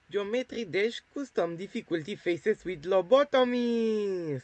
Geometry Dash custom difficulty faces with lobotomies.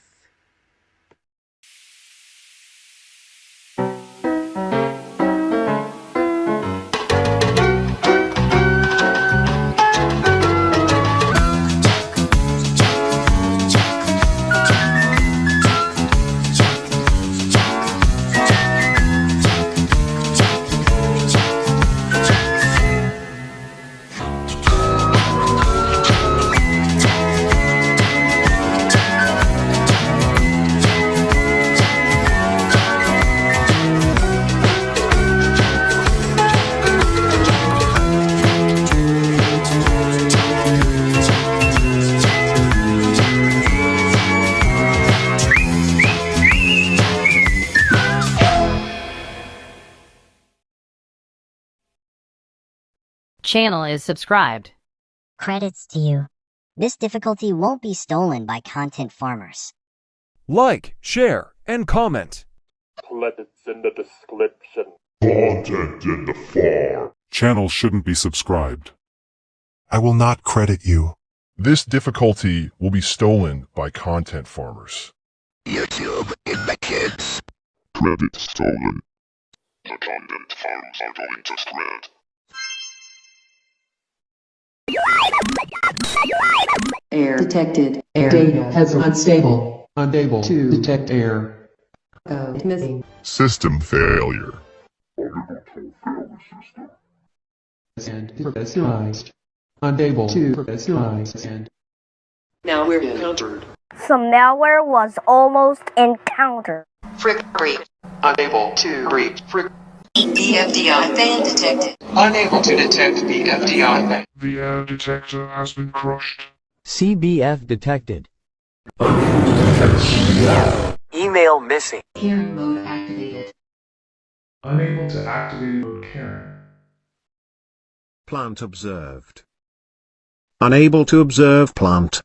Channel is subscribed. Credits to you. This difficulty won't be stolen by content farmers. Like, share, and comment. Credits in the description. Content in the farm. Channel shouldn't be subscribed. I will not credit you. This difficulty will be stolen by content farmers. YouTube in the kids. Credit stolen. The content farms are going to spread. Error detected. Error data has unstable. Unable to detect error. Code missing. System failure. And professionalized. Unable to professionalize and. Now we're encountered. Some malware was almost encountered. Frick breach. Unable to breach. Frick. BFDI fan detected. Unable to detect BFDI fan. The air detector has been crushed. CBF detected. Email missing. Caring mode activated. Unable to activate mode caring. Plant observed. Unable to observe plant.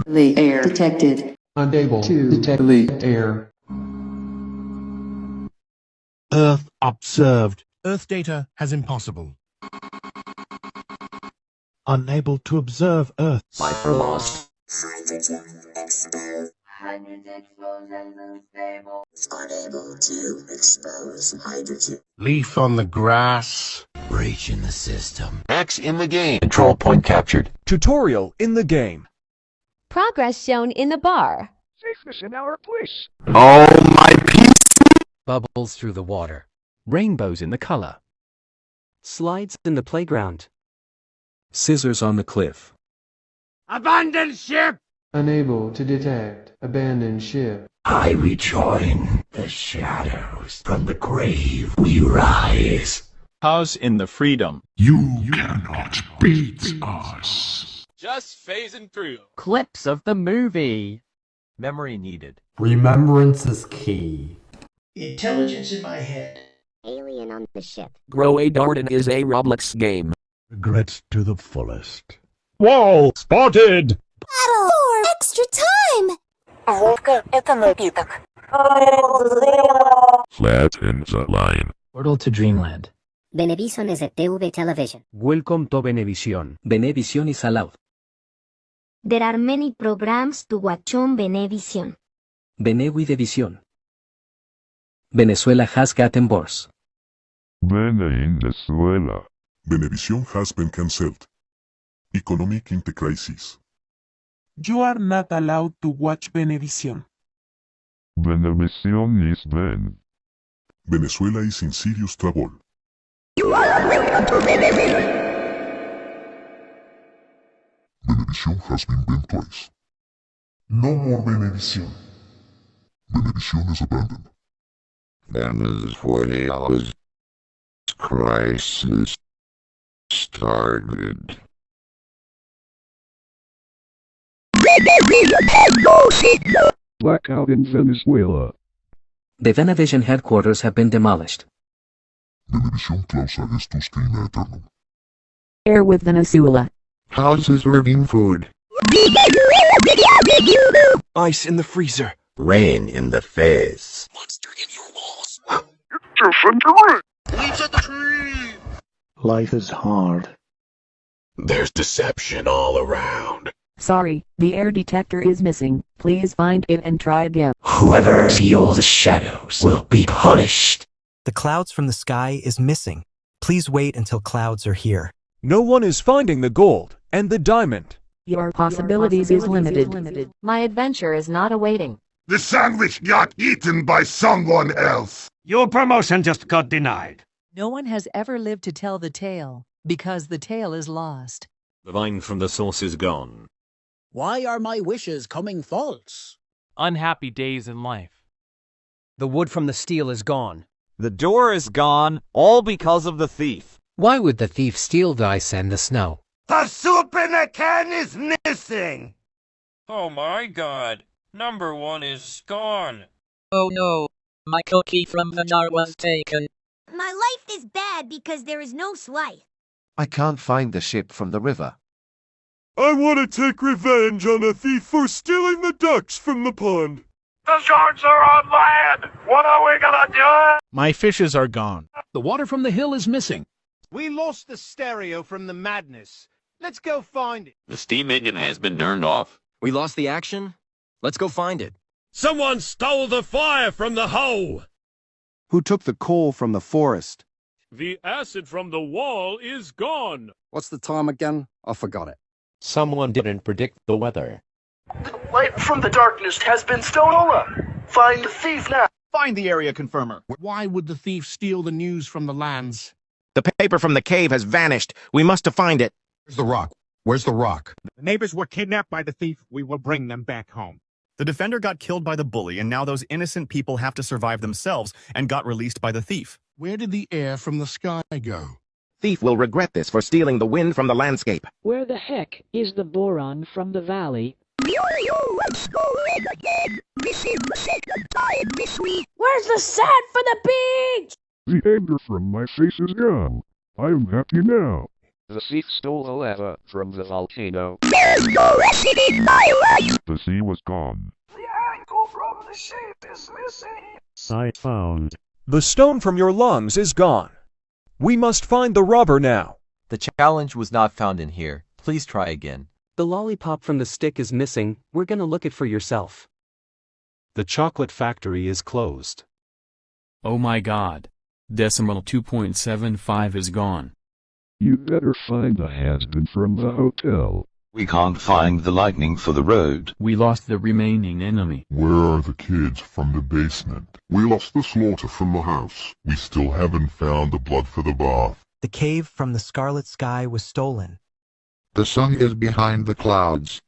The air detected. Unable to detect the air. Earth observed. Earth data has impossible. Unable to observe Earth. Cipher lost. Hydrogen exposed. Hydrogen explosion unstable. Unable to expose hydrogen. Leaf on the grass. Breach in the system. X in the game. Control point captured. Tutorial in the game. Progress shown in the bar. Safeness in our place. Oh my piece! Bubbles through the water. Rainbows in the color. Slides in the playground. Scissors on the cliff. Abandon ship! Unable to detect abandoned ship. I rejoin the shadows. From the grave we rise. House in the freedom. You cannot beat us. Just phasing through. Clips of the movie. Memory needed. Remembrance is key. Intelligence in my head. Alien on the ship. Grow a Garden is a Roblox game. Regrets to the fullest. Wall spotted! Battle for extra time! Flat in the line. Portal to Dreamland. Venevisión is a TV television. Welcome to Venevisión. Venevisión is allowed. There are many programs to watch on Venevisión. Venevisión. Venezuela has gotten worse. Venezuela. Venevisión has been cancelled. Economic into crisis. You are not allowed to watch Venevisión. Venevisión is banned. Venezuela is in serious trouble. You are welcome to Venevisión. Venevisión has been banned twice. No more Venevisión. Venevisión is abandoned. Venezuela's crisis started. Blackout in Venezuela. The Venevision headquarters have been demolished. Venevisión clausa estus clima eternum. Air with Venezuela. Houses serving food. Ice in the freezer. Rain in the face. Monster in your walls. Leaves at the tree! Life is hard. There's deception all around. Sorry, the air detector is missing. Please find it and try again. Whoever feels the shadows will be punished. The clouds from the sky is missing. Please wait until clouds are here. No one is finding the gold and the diamond. Your possibilities is limited. My adventure is not awaiting. The sandwich got eaten by someone else. Your promotion just got denied. No one has ever lived to tell the tale, because the tale is lost. The vine from the source is gone. Why are my wishes coming false? Unhappy days in life. The wood from the steel is gone. The door is gone, all because of the thief. Why would the thief steal the ice and the snow? The soup in the can is missing! Oh my god. Number 1 is gone. Oh no. My cookie from the jar was taken. My life is bad because there is no slice. I can't find the ship from the river. I want to take revenge on a thief for stealing the ducks from the pond. The sharks are on land! What are we gonna do? My fishes are gone. The water from the hill is missing. We lost the stereo from the madness. Let's go find it. The steam engine has been turned off. We lost the action? Let's go find it. Someone stole the fire from the hoe! Who took the coal from the forest? The acid from the wall is gone! What's the time again? I forgot it. Someone didn't predict the weather. The light from the darkness has been stolen! Find the thief now! Find the area confirmer. Why would the thief steal the news from the lands? The paper from the cave has vanished. We must find it. Where's the rock? Where's the rock? The neighbors were kidnapped by the thief. We will bring them back home. The defender got killed by the bully, and now those innocent people have to survive themselves and got released by the thief. Where did the air from the sky go? Thief will regret this for stealing the wind from the landscape. Where the heck is the boron from the valley? Let's go in again. This is the second time this week. Where's the sand for the beach? The anger from my face is gone. I am happy now. The thief stole the lava from the volcano. There's no acid in my life. The sea was gone. The ankle from the shape is missing. Sight found. The stone from your lungs is gone. We must find the robber now. The challenge was not found in here. Please try again. The lollipop from the stick is missing. We're gonna look it for yourself. The chocolate factory is closed. Oh my god. Decimal 2.75 is gone. You better find the has-been from the hotel. We can't find the lightning for the road. We lost the remaining enemy. Where are the kids from the basement? We lost the slaughter from the house. We still haven't found the blood for the bath. The cave from the scarlet sky was stolen. The sun is behind the clouds.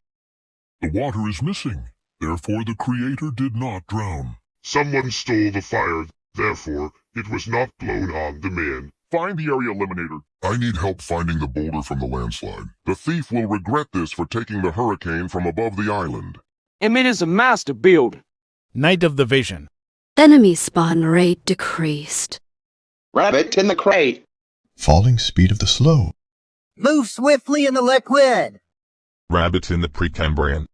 The water is missing. Therefore the creator did not drown. Someone stole the fire. Therefore it was not blown on demand. Find the area eliminator. I need help finding the boulder from the landslide. The thief will regret this for taking the hurricane from above the island. It is a master build. Night of the Vision. Enemy spawn rate decreased. Rabbit in the crate. Falling speed of the slow. Move swiftly in the liquid. Rabbits in the Precambrian.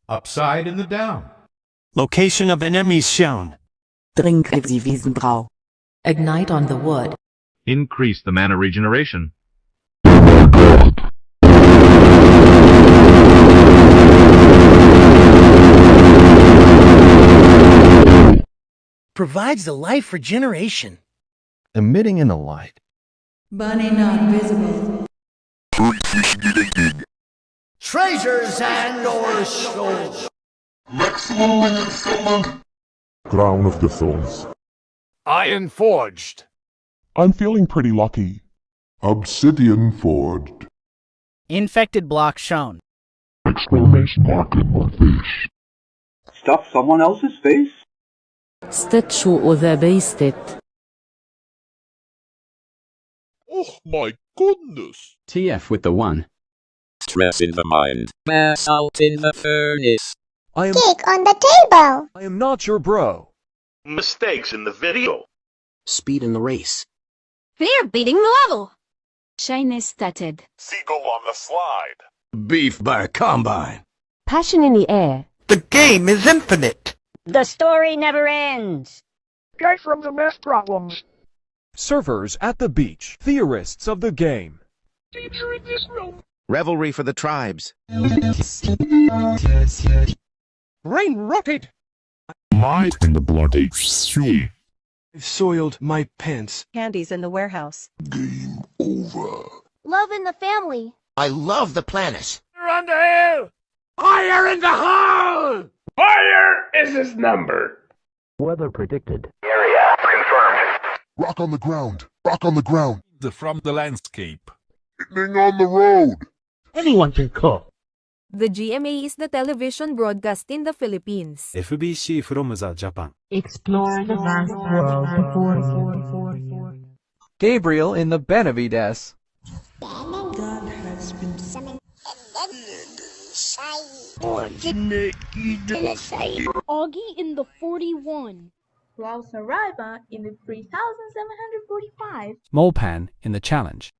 Upside in the down. Location of enemies shown. Drink if the Wiesenbrau. Ignite on the wood. Increase the mana regeneration. Provides the life regeneration. Emitting in the light. Bunny not visible. Treasures and or stores. Maximum installment. Crown of the Thorns. Iron forged. I'm feeling pretty lucky. Obsidian forged. Infected block shown. Exclamation mark in my face. Stuff someone else's face? Statue of the bastet. Oh my goodness. TF with the 1. Stress in the mind. Mass out in the furnace. Cake on the table. I am not your bro. Mistakes in the video. Speed in the race. Fear beating the level. Shyness started. Seagull on the slide. Beef by combine. Passion in the air. The game is infinite. The story never ends. Guy from the math problems. Surfers at the beach. Theorists of the game. Teacher in this room. Revelry for the tribes. Rain rocket! Light in the bloody sea. I've soiled my pants. Candies in the warehouse. Game over. Love in the family. I love the planet. Fire on the hill. Fire in the hole! Fire is his number. Weather predicted. Area confirmed. Rock on the ground. Rock on the ground. From the landscape. Lightning on the road. Anyone can cook. The GMA is the television broadcast in the Philippines. FBC from the Japan. Explore the vast world before you. Gabriel in the Benavides. God has been summoned. Augie in the 41. Raul Saraiva in the 3745. Molpan in the challenge.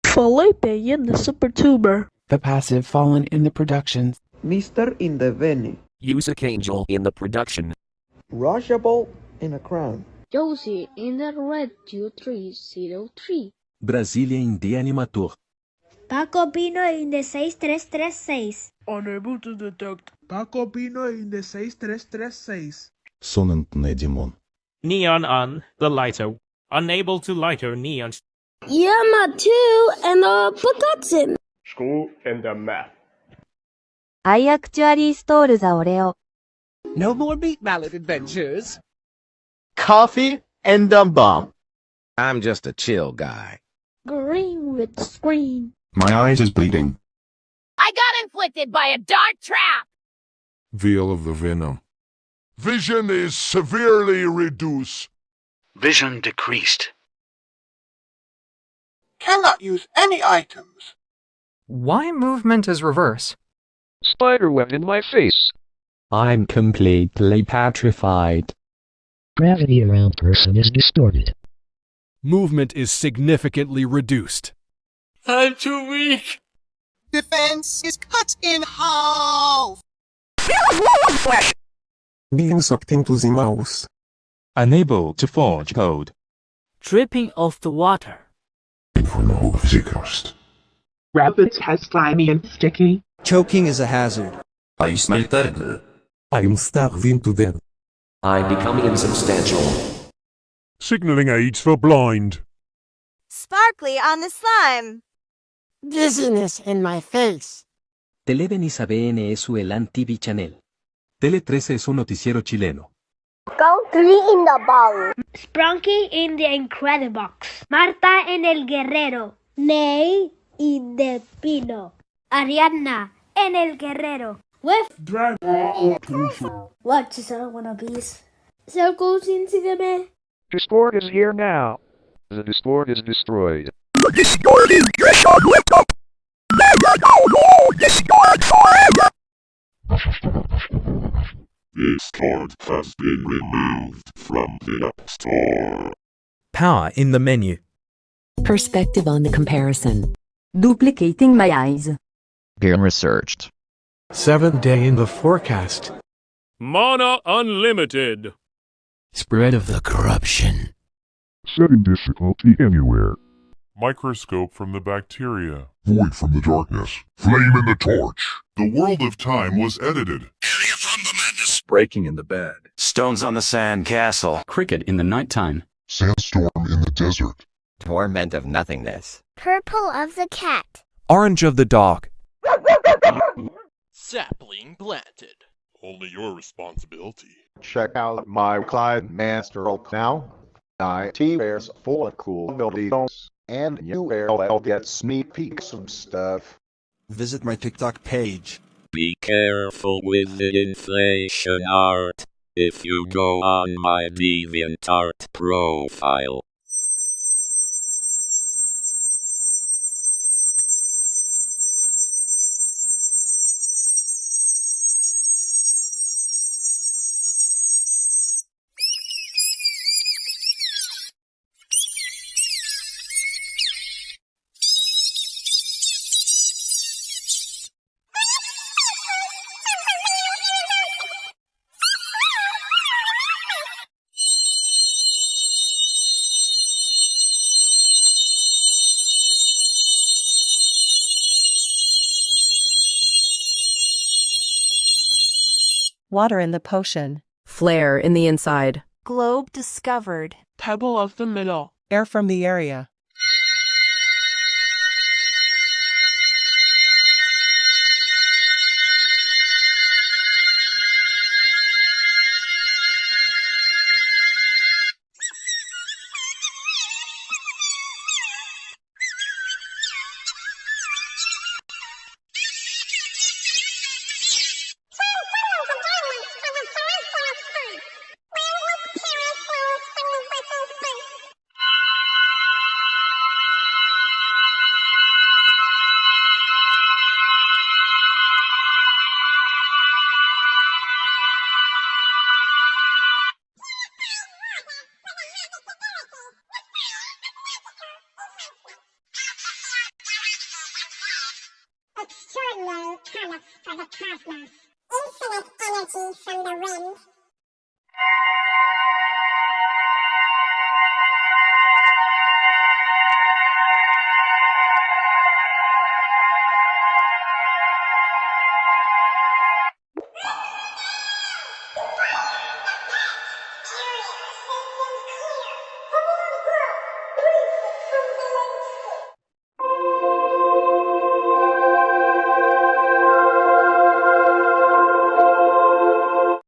Felipe in the Super Tuber. The Passive Fallen in the production. Mr. in the Veni. Music Angel in the production. Rushable in a crown. Josie in the Red 2303. Brasilia in the Animator. Paco Pino in the 6336. Unable to detect. Paco Pino in the 6336. Sonant Nedimon. Neon on the lighter. Unable to lighter neon. Yama 2 and the Pagotsin. School and the math. I actually stole the Oreo. No more meat mallet adventures. Coffee and a bomb. I'm just a chill guy. Green with screen. My eyes is bleeding. I got inflicted by a dark trap. Veil of the venom. Vision is severely reduced. Vision decreased. Cannot use any items. Why movement is reverse? Spiderweb in my face. I'm completely petrified. Gravity around person is distorted. Movement is significantly reduced. I'm too weak. Defense is cut in half. Being sucked into the mouse. Unable to forge code. Dripping off the water. Inferno of the crust. Rabbits has slimy and sticky. Choking is a hazard. I smell terrible. I'm starving to death. I'm becoming insubstantial. Signaling aids for blind. Sparkly on the slime. Dizziness in my face. Televenisa BN es el TV Channel. Tele 13 es un noticiero chileno. Count 3 in the bowl. Sprunky in the Incredibox. Marta en el Guerrero. Ney in the Pino. Ariadna en el Guerrero. With What is our wannabes? Circles in Sigame. Discord is here now. The Discord is destroyed. Discord is destroyed. Discord forever. This card has been removed from the App Store. Power in the menu. Perspective on the comparison. Duplicating my eyes. Being researched. 7th day in the forecast. Mana Unlimited. Spread of the corruption. Setting difficulty anywhere. Microscope from the bacteria. Void from the darkness. Flame in the torch. The world of time was edited. Area from the madness. Breaking in the bed. Stones on the sand castle. Cricket in the nighttime. Sandstorm in the desert. Torment of nothingness. Purple of the cat. Orange of the dog. Sapling planted. Only your responsibility. Check out my Clyde Master now. IT wears full of cool videos, and URL gets sneak peeks of stuff. Visit my TikTok page. Be careful with the inflation art. If you go on my DeviantArt profile. Water in the potion. Flare in the inside. Globe discovered. Pebble of the middle. Air from the area. Extraordinary color for the cosmos. Infinite energy from the wind.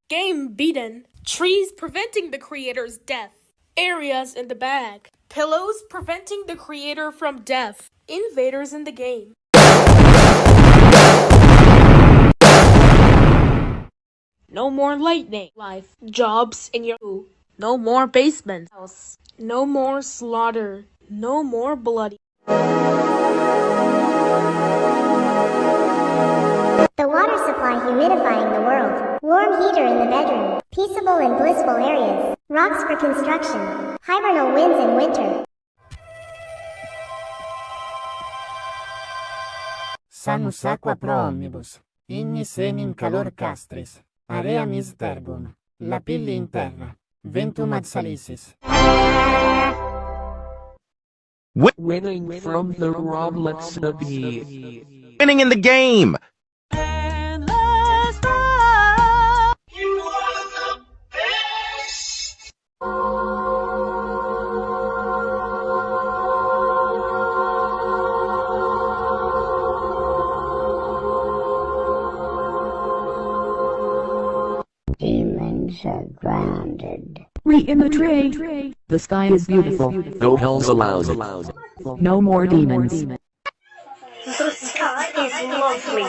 Game beaten. Trees preventing the creator's death. Areas in the bag. Pillows preventing the creator from death. Invaders in the game. No more lightning. Life. Jobs in your home. No more basement house. No more slaughter. No more bloody. The water supply humidifying the world. Warm heater in the bedroom. Peaceable and blissful areas. Rocks for construction. Hibernal winds in winter. Sanus aqua pro omnibus. Ignis semim calor castris. Area misterbum. Lapilli in terra. Ventum ad salisis. Winning from the Roblets of Winning in the game! Demons are grounded. Read in the tray. The sky is beautiful. No hells allowed. No more demons. The sky is lovely.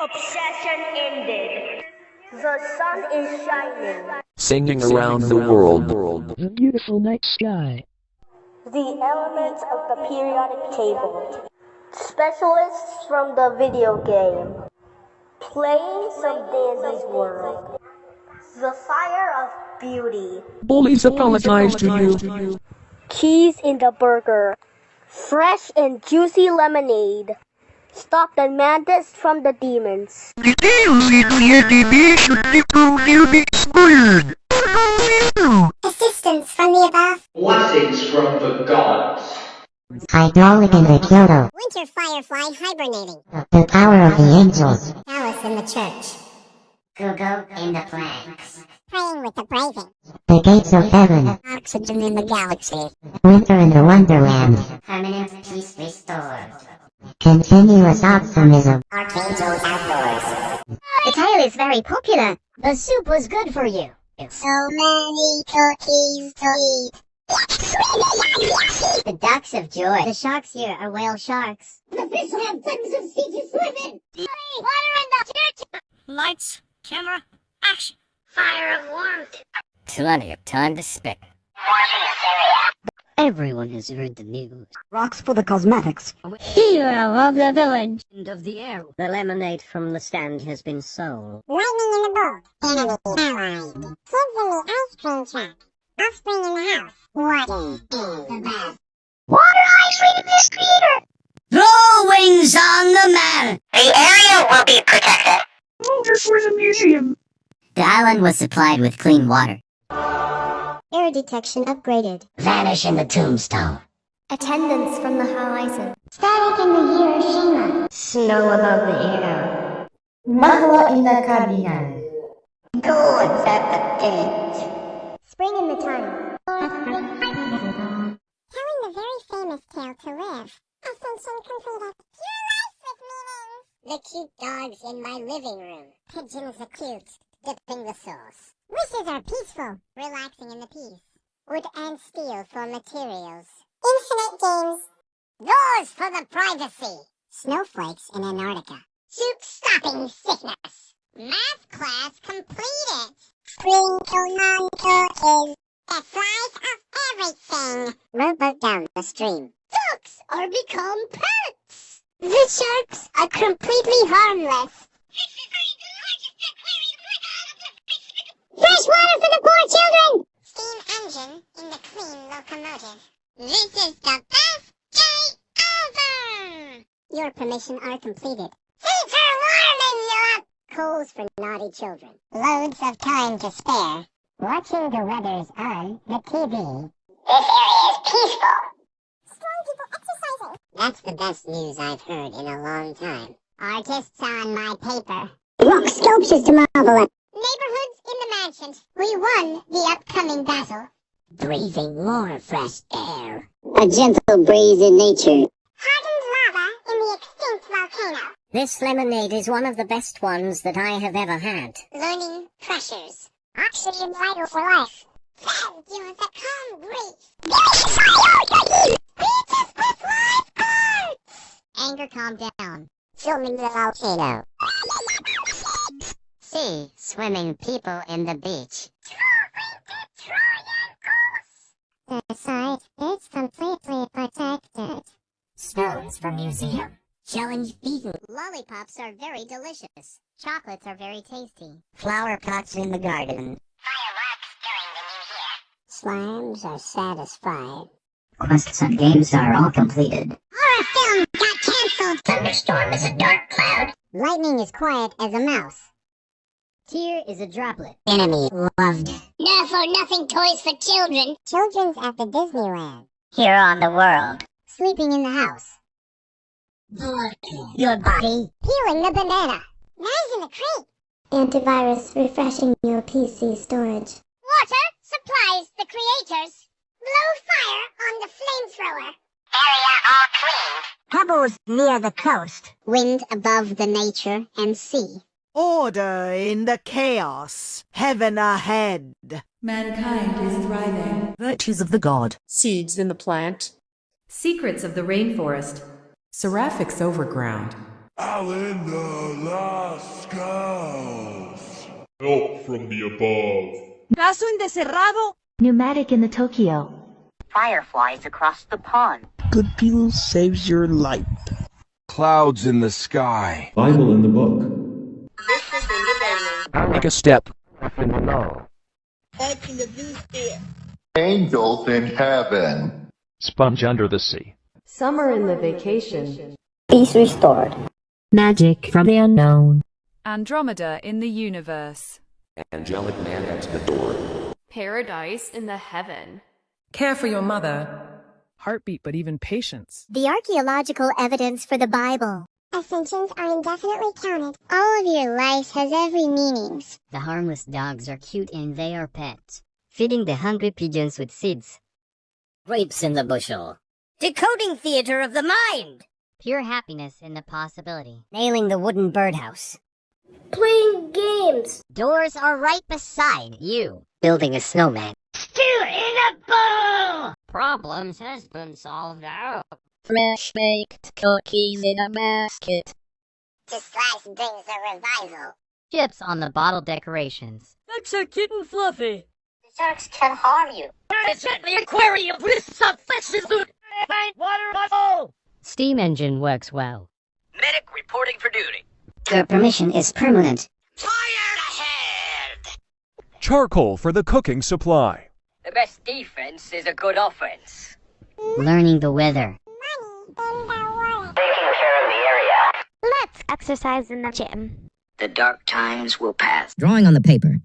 Obsession ended. The sun is shining. Singing around the world. The beautiful night sky. The elements of the periodic table. Specialists from the video game. Playing some Danzy's World. The fire of beauty. Bullies apologize to you. Cheese in the burger. Fresh and juicy lemonade. Stop the madness from the demons. Assistance from the above. Blessings from the gods. Hydraulic in the Kyoto. Winter firefly hibernating. The power of the angels. Alice in the church. Google in the planks. Praying with the braving. The gates of heaven. Oxygen in the galaxy. Winter in the wonderland. Permanent peace restored. Continuous optimism. Archangels outdoors. The tale is very popular. The soup was good for you. So many cookies to eat. The ducks of joy. The sharks here are whale sharks. The fish have tons of sea to swim in. Water in the church. Lights, camera, action. Fire of warmth. Plenty of time to spare. Everyone has heard the news. Rocks for the cosmetics. Hero of the village. End of the air. The lemonade from the stand has been sold. Lightning in the boat. Enemy allied. Kids in the ice cream truck. Offspring in the house. What is the best? Water ice reading this creator. Throw wings on the man. The area will be protected. Over for the museum. The island was supplied with clean water. Air detection upgraded. Vanish in the tombstone. Attendance from the horizon. Static in the Hiroshima. Snow above the air. Mahwa in the cardinal. Gourds at the gate. Spring in the time. Telling the very famous tale to live. Ascension completed. Your life with meaning. The cute dogs in my living room. Pigeons are cute. Dipping the sauce. Wishes are peaceful. Relaxing in the peace. Wood and steel for materials. Infinite games. Doors for the privacy. Snowflakes in Antarctica. Soup-stopping sickness. Math class completed. Sprinkle non-cookies. The flies of everything. Rowboat down the stream. Ducks are become pets. The sharks are completely harmless. Fresh water for the poor children! Steam engine in the clean locomotive. This is the best day ever! Your permission are completed. Teacher warming you up! Coals for naughty children. Loads of time to spare. Watching the weathers on the TV. This area is peaceful. Strong people exercising. That's the best news I've heard in a long time. Artists on my paper. Rock sculptures to marvel at. Neighborhoods in the mansions. We won the upcoming battle. Breathing more fresh air. A gentle breeze in nature. Hardened lava in the extinct volcano. This lemonade is one of the best ones that I have ever had. Learning pressures. Oxygen vital for life. Then give us a calm breeze. Beaches with live arts. Anger calm down. Filming the volcano. See swimming people in the beach. The site is completely protected. Stones from museum. Challenge beaten. Lollipops are very delicious. Chocolates are very tasty. Flower pots in the garden. Fireworks during the new year. Slimes are satisfied. Quests and games are all completed. Horror film got cancelled. Thunderstorm is a dark cloud. Lightning is quiet as a mouse. Tear is a droplet. Enemy loved. No for nothing toys for children. Children's at the Disneyland. Here on the world. Sleeping in the house. Your body. Peeling the banana. Knives in the crate. Antivirus refreshing your PC storage. Water supplies the creators. Blow fire on the flamethrower. Area all clean. Pebbles near the coast. Wind above the nature and sea. Order in the chaos. Heaven ahead. Mankind is thriving. Virtues of the god. Seeds in the plant. Secrets of the rainforest. Seraphics overground. Alan the Last Skulls. Help from the above. Caso encerrado. Pneumatic in the Tokyo. Fireflies across the pond. Good people saves your life. Clouds in the sky. Bible in the book. Make a step. Angels in heaven. Sponge under the sea. Summer in the vacation. Peace restored. Magic from the unknown. Andromeda in the universe. Angelic man at the door. Paradise in the heaven. Care for your mother. Heartbeat, but even patience. The archaeological evidence for the Bible. Ascensions are indefinitely counted. All of your life has every meanings. The harmless dogs are cute and they are pets. Feeding the hungry pigeons with seeds. Grapes in the bushel. Decoding theater of the mind. Pure happiness in the possibility. Nailing the wooden birdhouse. Playing games. Doors are right beside you. Building a snowman. Still in a bowl! Problems has been solved out. Fresh baked cookies in a basket. To slice brings a revival. Chips on the bottle decorations. That's a kitten Fluffy. The sharks can harm you. It's at the aquarium with some fishes. Find water bottle. Steam engine works well. Medic reporting for duty. Your permission is permanent. Fire ahead! Charcoal for the cooking supply. The best defense is a good offense. Learning the weather. Taking care of the area. Let's exercise in the gym. The dark times will pass. Drawing on the paper.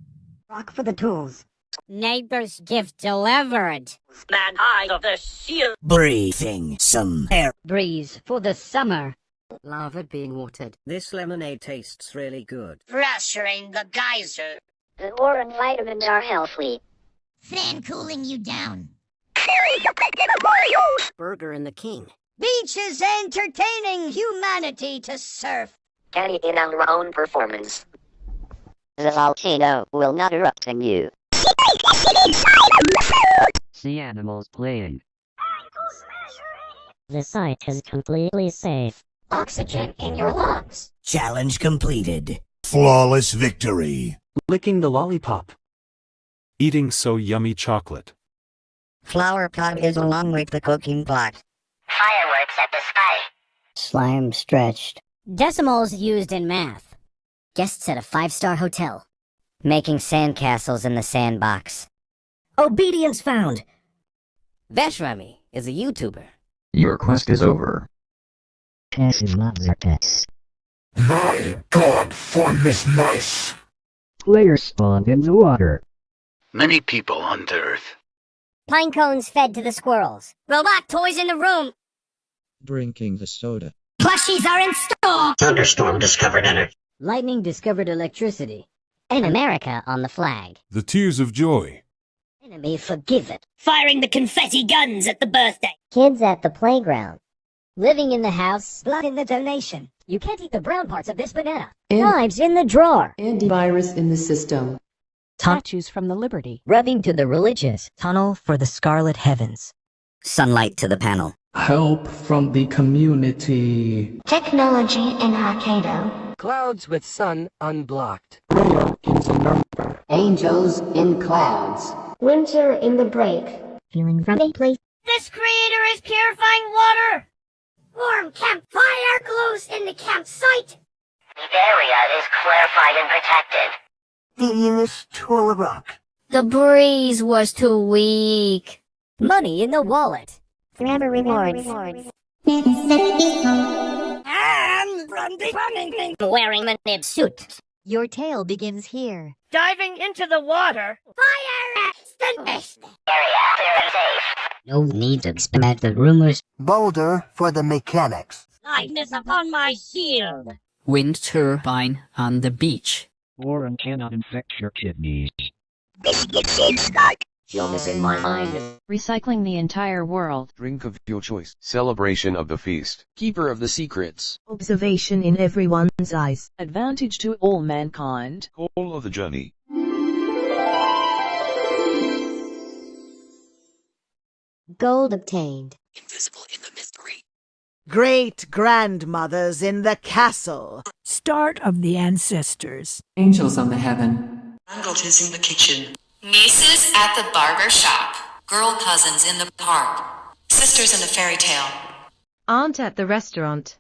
Rock for the tools. Neighbor's gift delivered. Man high of the shield. Breathing some air. Breeze for the summer. Lava being watered. This lemonade tastes really good. Fresher in the geyser. The ore and vitamins are healthy. Fan cooling you down. Burger and the King. Beaches entertaining humanity to surf. Carry in our own performance. The volcano will not erupt in you. See animals playing. The site is completely safe. Oxygen in your lungs. Challenge completed. Flawless victory. Licking the lollipop. Eating so yummy chocolate. Flower pot is along with the cooking pot. Fireworks at the sky. Slime stretched. Decimals used in math. Guests at a 5-star hotel. Making sandcastles in the sandbox. Obedience found. Veshrami is a YouTuber. Your quest is over. Cassie loves her pets. My god, fun is nice. Players spawned in the water. Many people on the earth. Pine cones fed to the squirrels. Robot toys in the room. Drinking the soda. Plushies are in store. Thunderstorm discovered energy. Lightning discovered electricity. And America on the flag. The tears of joy. Enemy forgiven. Firing the confetti guns at the birthday. Kids at the playground. Living in the house. Blood in the donation. You can't eat the brown parts of this banana. Knives in the drawer. Antivirus in the system. Statues from the Liberty. Rubbing to the religious. Tunnel for the Scarlet Heavens. Sunlight to the panel. Help from the community. Technology in Hokkaido. Clouds with sun unblocked. Angels in clouds. Winter in the break. Feeling from a place. This creator is purifying water. Warm campfire glows in the campsite. The area is clarified and protected. The is tall rock. The breeze was too weak. Money in the wallet. Forever rewards. And from the running. Wearing a nib suit. Your tale begins here. Diving into the water. Fire extinguished. Area clear safe. No need to expand the rumors. Boulder for the mechanics. Lightness upon my shield. Wind turbine on the beach. Boron cannot infect your kidneys. Illness in my mind. Recycling the entire world. Drink of your choice. Celebration of the feast. Keeper of the secrets. Observation in everyone's eyes. Advantage to all mankind. Goal of the journey. Gold obtained. Invisible in the mystery. Great-grandmothers in the castle. Start of the ancestors. Angels on the heaven. Granddaughters in the kitchen. Nieces at the barber shop. Girl cousins in the park. Sisters in the fairy tale. Aunt at the restaurant.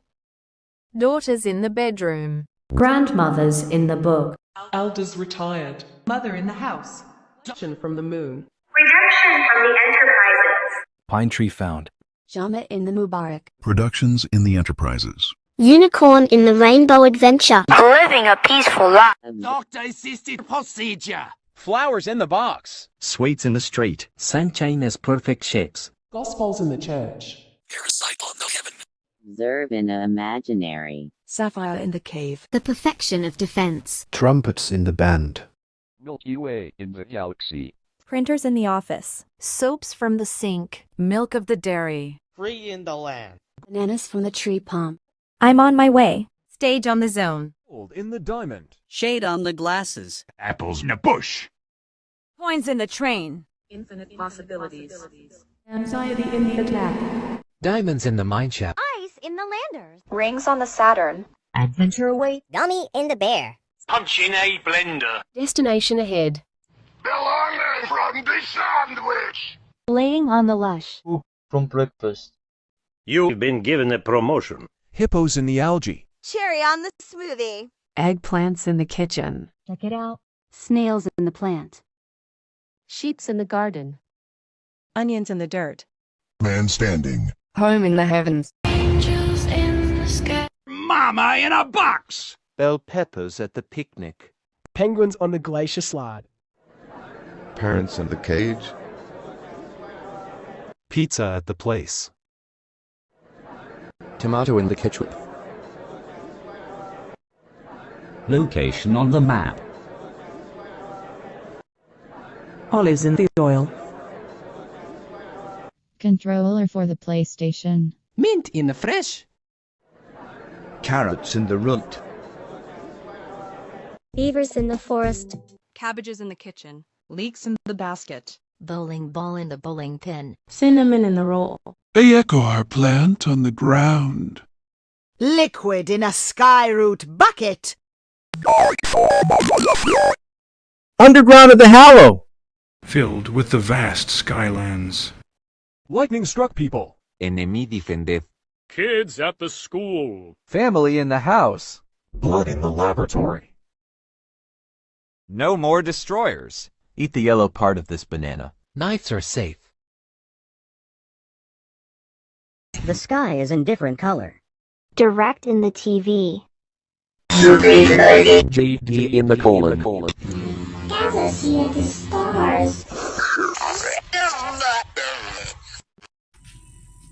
Daughters in the bedroom. Grandmothers in the book. Elders retired. Mother in the house. Redemption from the moon. Redemption from the Enterprises. Pine tree found. Jama in the Mubarak. Productions in the Enterprises. Unicorn in the Rainbow Adventure. Living a peaceful life. Doctor-assisted procedure. Flowers in the box. Sweets in the street. Sunshine is perfect shapes. Gospels in the church. Parasite on the heaven. Observe in the imaginary. Sapphire in the cave. The perfection of defense. Trumpets in the band. Milky Way in the galaxy. Printers in the office. Soaps from the sink. Milk of the dairy. Free in the land. Bananas from the tree palm. I'm on my way. Stage on the zone. Gold in the diamond. Shade on the glasses. Apples in a bush. Coins in the train. Infinite possibilities. Anxiety in the attack. Diamonds in the mine shaft. Ice in the landers. Rings on the Saturn. Adventure away. Gummy in the bear. Punch in a blender. Destination ahead. Belonging from the sandwich. Laying on the lush. From breakfast. You've been given a promotion. Hippos in the algae. Cherry on the smoothie. Eggplants in the kitchen. Check it out. Snails in the plant. Sheeps in the garden. Onions in the dirt. Man standing. Home in the heavens. Angels in the sky. Mama in a box. Bell peppers at the picnic. Penguins on the glacier slide. Parents in the cage. Pizza at the place. Tomato in the ketchup. Location on the map. Olives in the oil. Controller for the PlayStation. Mint in the fresh. Carrots in the root. Beavers in the forest. Cabbages in the kitchen. Leeks in the basket. Bowling ball in the bowling pin. Cinnamon in the roll. A acorn plant on the ground. Liquid in a skyroot bucket. Underground of the Hallow. Filled with the vast skylands. Lightning struck people. Enemy defended. Kids at the school. Family in the house. Blood in the laboratory. No more destroyers. Eat the yellow part of this banana. Knives are safe. The sky is in different color. Direct in the TV. GD in the colon. Gather see the stars.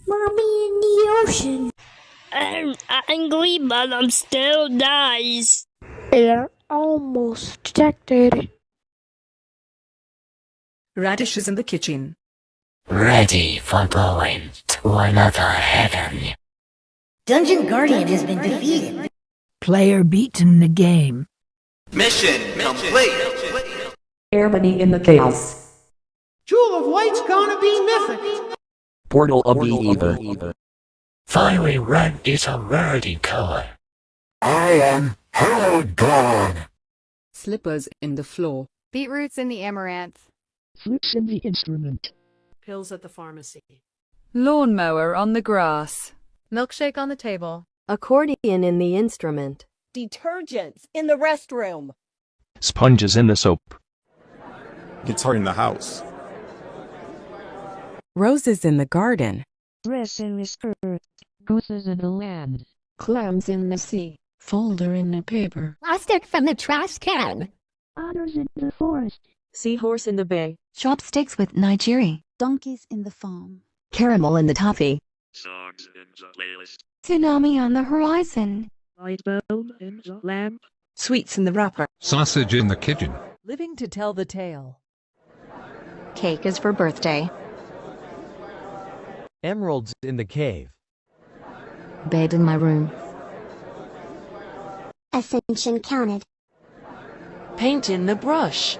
Mommy in the ocean. I'm angry, but I'm still nice. They're almost detected. Radishes in the kitchen. Ready for going to another heaven. Dungeon Guardian has been defeated. Player beaten the game. Mission complete. Airmany in the chaos. Jewel of White's gonna be mythic. Portal of the Ether. Fiery red is a rarity color. I am hellowed God. Slippers in the floor. Beetroots in the amaranth. Fruits in the instrument. Pills at the pharmacy. Lawnmower on the grass. Milkshake on the table. Accordion in the instrument. Detergents in the restroom. Sponges in the soap. Guitar in the house. Roses in the garden. Dress in the skirt. Gooses in the land. Clams in the sea. Folder in the paper. Plastic from the trash can. Otters in the forest. Seahorse in the bay. Chopsticks with Nigeri. Donkeys in the farm. Caramel in the toffee. Songs in the playlist. Tsunami on the horizon. Light bulb in the lamp. Sweets in the wrapper. Sausage in the kitchen. Living to tell the tale. Cake is for birthday. Emeralds in the cave. Bed in my room. Ascension counted. Paint in the brush.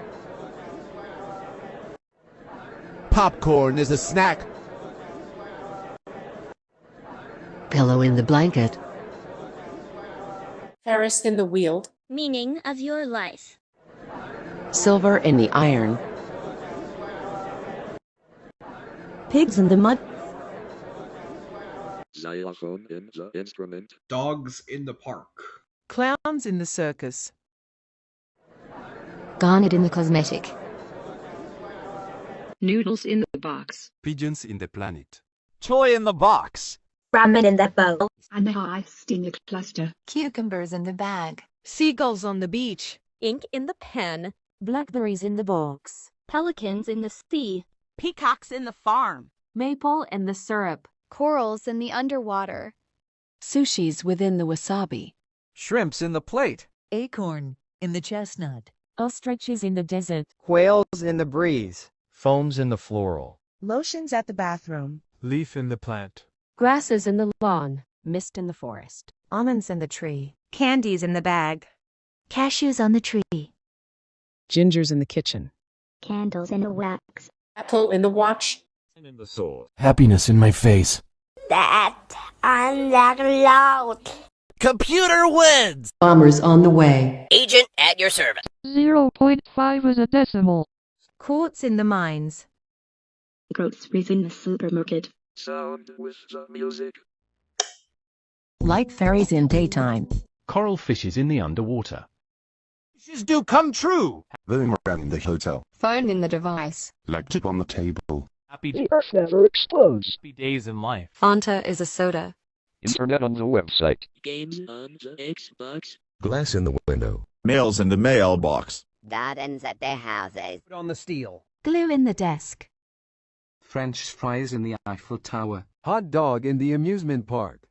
Popcorn is a snack. Pillow in the blanket. Ferris in the wheel. Meaning of your life. Silver in the iron. Pigs in the mud. Xylophone in the instrument. Dogs in the park. Clowns in the circus. Garnet in the cosmetic. Noodles in the box. Pigeons in the planet. Toy in the box. Ramen in the bowl. And ice in the cluster. Cucumbers in the bag. Seagulls on the beach. Ink in the pen. Blackberries in the box. Pelicans in the sea. Peacocks in the farm. Maple in the syrup. Corals in the underwater. Sushis within the wasabi. Shrimps in the plate. Acorn in the chestnut. Ostriches in the desert. Quails in the breeze. Foams in the floral. Lotions at the bathroom. Leaf in the plant. Grasses in the lawn. Mist in the forest. Almonds in the tree. Candies in the bag. Cashews on the tree. Gingers in the kitchen. Candles in the wax. Apple in the watch. And in the sword. Happiness in my face. That on that cloud. Computer wins! Bombers on the way. Agent at your service. 0.5 is a decimal. Quartz in the mines. Groceries in the supermarket. Sound with the music. Light fairies in daytime. Coral fishes in the underwater. Wishes do come true. Boomerang in the hotel. Phone in the device. Like tip on the table. Happy Earth never explodes. days in life. Fanta is a soda. Internet on the website. Games on the Xbox. Glass in the window. Mails in the mailbox. Gardens at their houses. Put on the steel. Glue in the desk. French fries in the Eiffel Tower. Hot dog in the amusement park.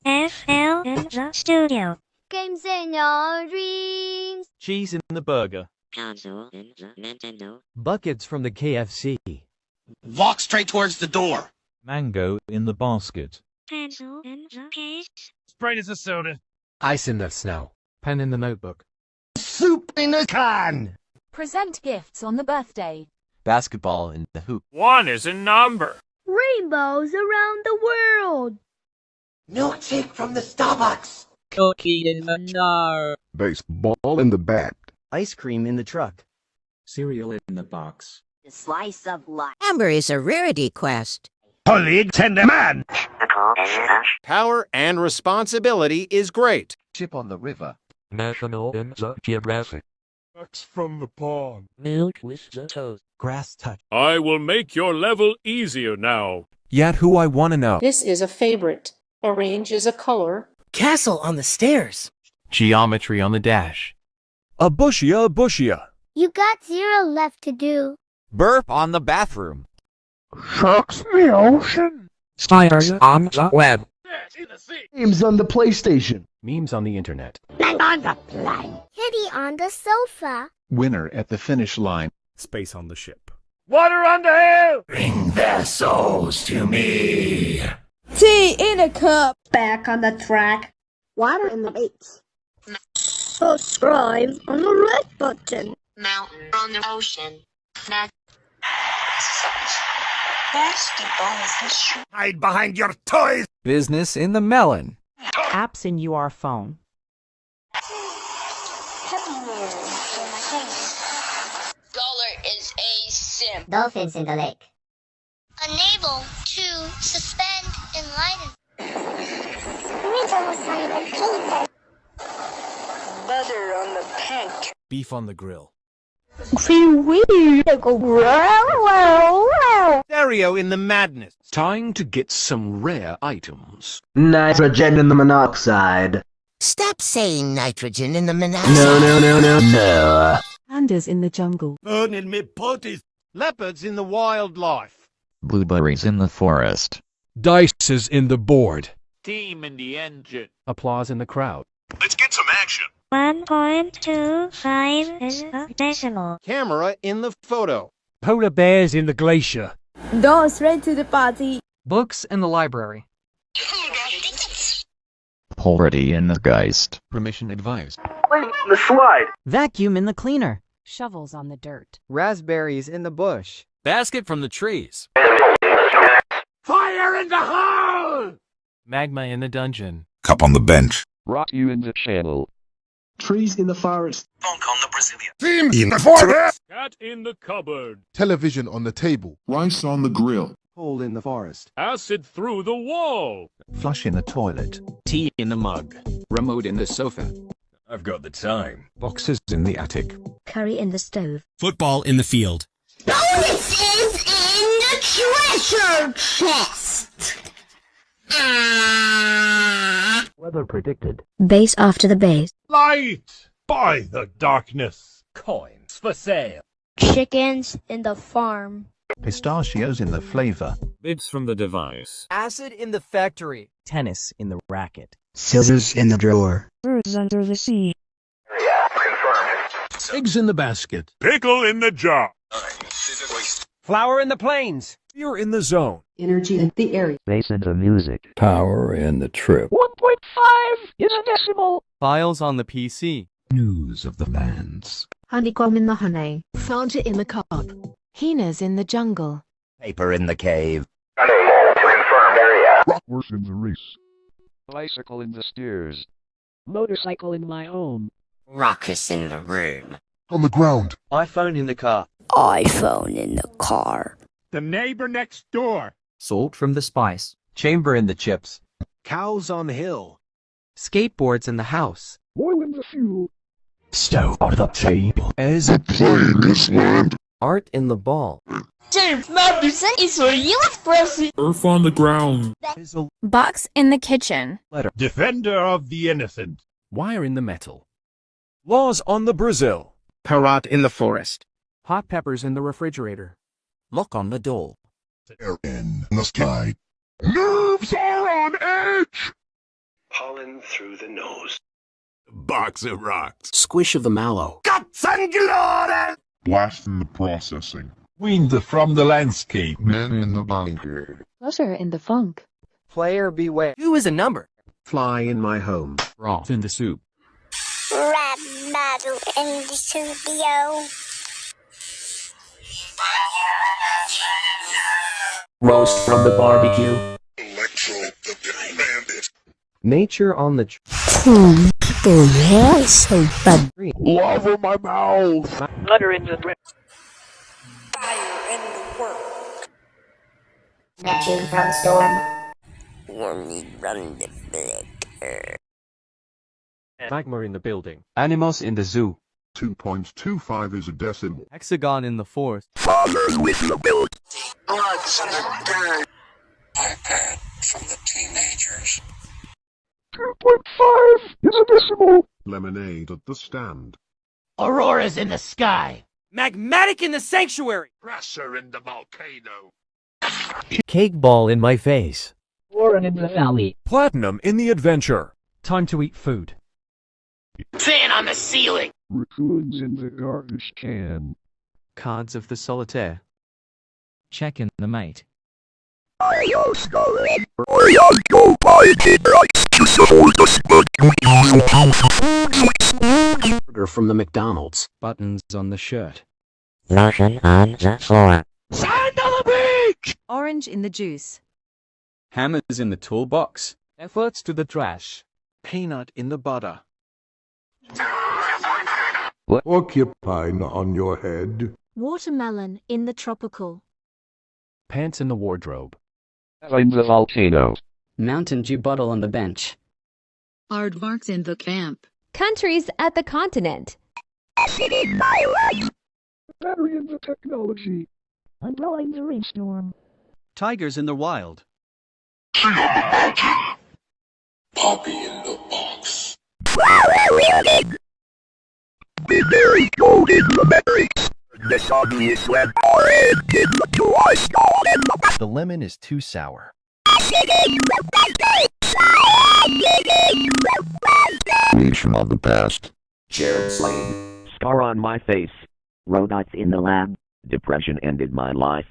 FL in the studio. Games in your dreams. Cheese in the burger. Console in the Nintendo. Buckets from the KFC. Walk straight towards the door. Mango in the basket. Pencil in the case. Sprite is a soda. Ice in the snow. Pen in the notebook. Soup in a can. Present gifts on the birthday. Basketball in the hoop. 1 is a number. Rainbows around the world. Milkshake from the Starbucks. Cookie in the jar. Baseball in the bat. Ice cream in the truck. Cereal in the box. The slice of life. Amber is a rarity quest. Holy tender man. Power and responsibility is great. Ship on the river. National in the Geographic. Ducks from the pond. Milk with the toast. Grass touch. I will make your level easier now. Yet who I wanna know. This is a favorite. Orange is a color. Castle on the stairs. Geometry on the dash. A bushia, a bushia. You got 0 left to do. Burp on the bathroom. Sharks in the ocean. Spiders on the web. Games on the PlayStation. Memes on the internet. Man on the plane. Kitty on the sofa. Winner at the finish line. Space on the ship. Water on the hill. Bring their souls to me. Tea in a cup. Back on the track. Water in the lakes. Subscribe on the red button. Mountain on the ocean. Basketball is the shoe. Hide behind your toys. Business in the melon. Apps in your phone. Dollar is a sim. Dolphins in the lake. Unable to suspend enlightenment. Butter on the pancake. Beef on the grill. Stereo in the madness. Time to get some rare items. Nitrogen in the monoxide. Stop saying nitrogen in the monoxide. No. Pandas in the jungle. Burning me potties. Leopards in the wildlife. Blueberries in the forest. Dice is in the board. Steam in the engine. Applause in the crowd. Let's get some action. 1.25 is a decimal. Camera in the photo. Polar bears in the glacier. Go straight to the party. Books in the library. Polarity in the Geist. Permission advised. The slide. Vacuum in the cleaner. Shovels on the dirt. Raspberries in the bush. Basket from the trees. Fire in the hole! Magma in the dungeon. Cup on the bench. Rock you in the channel. Trees in the forest. Funk on the Brazilian. Team in the forest. Cat in the cupboard. Television on the table. Rice on the grill. Hole in the forest. Acid through the wall. Flush in the toilet. Tea in the mug. Remote in the sofa. I've got the time. Boxes in the attic. Curry in the stove. Football in the field. Bonuses in the treasure chest. Weather predicted. Base after the base. Light by the darkness. Coins for sale. Chickens in the farm. Pistachios in the flavor. Bits from the device. Acid in the factory. Tennis in the racket. Scissors in the drawer. Birds under the sea. Eggs in the basket. Pickle in the jar. Flower in the plains. You're in the zone. Energy in the area. Bass in the music. Power in the trip. 1.5 is a decimal. Files on the PC. News of the lands. Honeycomb in the honey. Fountain in the cup. Hyenas in the jungle. Paper in the cave. Bratwurst in the race. Bicycle in the stairs. Motorcycle in my home. Raucous in the room. On the ground. iPhone in the car. iPhone in the car. The neighbor next door. Salt from the spice. Chamber in the chips. Cows on the hill. Skateboards in the house. Oil in the fuel. Stove on the table. As a plane is land. Art in the ball. James Madison is a U.S. president. Earth on the ground. Box in the kitchen. Letter. Defender of the innocent. Wire in the metal. Laws on the Brazil. Parrot in the forest. Hot peppers in the refrigerator. Lock on the door. Air in the sky. Nerves are on edge. Pollen through the nose. Box of rocks. Squish of the mallow. Guts and glory! Blast in the processing. Wind from the landscape. Men in the bunker. Flutter in the funk. Player beware. Who is a number? Fly in my home. Broth in the soup. Rap battle in the studio. Roast from the barbecue. Electro the Pit Bandit. Nature on the People, hair so bad. Lava my mouth. Butter in the drip. Snatching from storm. Wormy run the blicker. magma in the building. Animals in the zoo. 2.25 is a decimal. Hexagon in the forest. Fathers with the build. Odds on the dirt. iPad from the teenagers. 2.5 is a decimal. Lemonade at the stand. Auroras in the sky. Magmatic in the sanctuary. Pressure in the volcano. Cake ball in my face. Warren in the valley. Platinum in the adventure. Time to eat food. Fan on the ceiling. Raccoons in the garbage can. Cards of the solitaire. Check in the mate. Burger from the McDonald's. Buttons on the shirt. Lotion on the floor. Sand on the beach. Orange in the juice. Hammers in the toolbox. Efforts to the trash. Peanut in the butter. Porcupine on your head. Watermelon in the tropical. Pants in the wardrobe. In the volcano. Mountain Dew bottle on the bench. Aardvarks in the camp. Countries at the continent. Battery in the technology. Umbrella in the rainstorm. Tigers in the wild. Tree on the mountain. Poppy in the box. Blueberry gold in the berries. The soggiest web orange in the twice gold in the... The lemon is too sour. Nation of the past. Jared Slade. Scar on my face. Robots in the lab. Depression ended my life.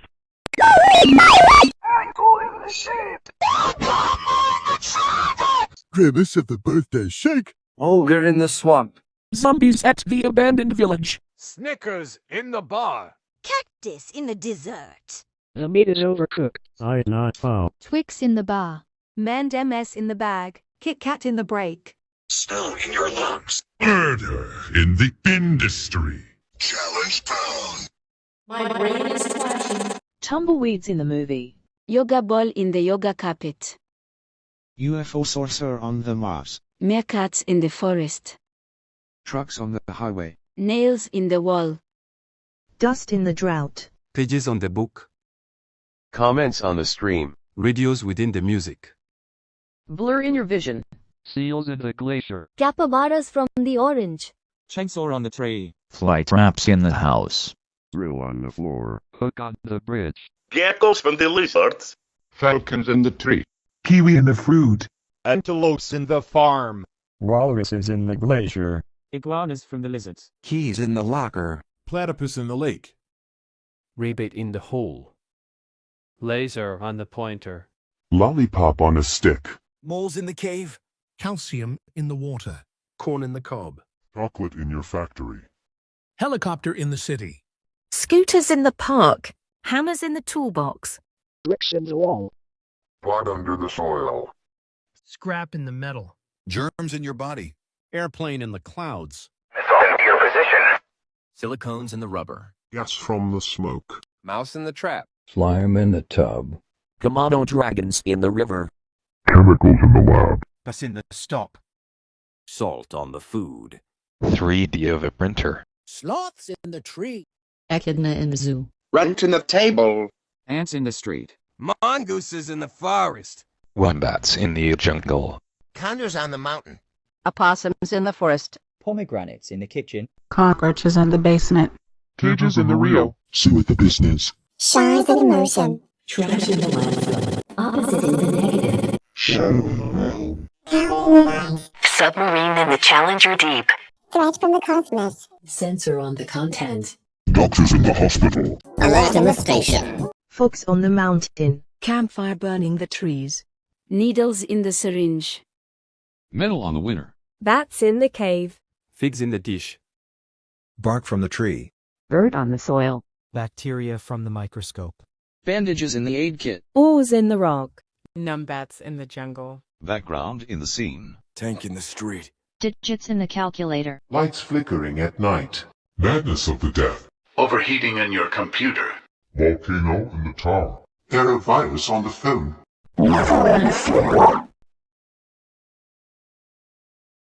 Grimace of the birthday shake. Ogre in the swamp. Zombies at the abandoned village. Snickers in the bar. Cactus in the dessert. The meat is overcooked. I not found. Twix in the bar. Mand MS in the bag. Kit Kat in the break. Snow in your lungs. Murder in the industry. Challenge pound. My brain is flashing. Tumbleweeds in the movie. Yoga ball in the yoga carpet. UFO sorcerer on the Mars. Meerkats in the forest. Trucks on the highway. Nails in the wall. Dust in the drought. Pages on the book. Comments on the stream. Radios within the music. Blur in your vision. Seals in the glacier. Capybaras from the orange. Chainsaw on the tray. Fly traps in the house. Drill on the floor. Hook on the bridge. Geckos from the lizards. Falcons in the tree. Kiwi in the fruit. Antelopes in the farm. Walruses in the glacier. Iguanas from the lizards. Keys in the locker. Platypus in the lake. Rabbit in the hole. Laser on the pointer. Lollipop on a stick. Moles in the cave. Calcium in the water. Corn in the cob. Chocolate in your factory. Helicopter in the city. Scooters in the park. Hammers in the toolbox. Bricks in the wall. Blood under the soil. Scrap in the metal. Germs in your body. Airplane in the clouds. Into your position. Silicones in the rubber. Gas from the smoke. Mouse in the trap. Slime in the tub. Komodo dragons in the river. Chemicals in the lab. Bus in the stock. Salt on the food. 3D of a printer. Sloths in the tree. Echidna in the zoo. Run to the table. Ants in the street. Mongooses in the forest. Wombats in the jungle. Condors on the mountain. Opossums in the forest. Pomegranates in the kitchen. Cockroaches in the basement. Cages in the Rio. Sue at the business. Shines in emotion. Trash in the landfill. Opposite in the negative. Shadow in the realm. Submarine in the Challenger Deep. Threat from the cosmos. Censor on the content. Doctors in the hospital. Alert in the station. Fox on the mountain. Campfire burning the trees. Needles in the syringe. Metal on the winter. Bats in the cave. Figs in the dish. Bark from the tree. Bird on the soil. Bacteria from the microscope. Bandages in the aid kit. Oars in the rock. Numbats in the jungle. Background in the scene. Tank in the street. Digits in the calculator. Lights flickering at night. Madness of the death. Overheating in your computer. Volcano in the tower. Error virus on the phone.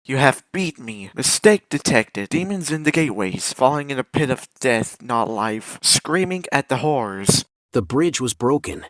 You have beat me. Mistake detected. Demons in the gateways. Falling in a pit of death, not life. Screaming at the horrors. The bridge was broken.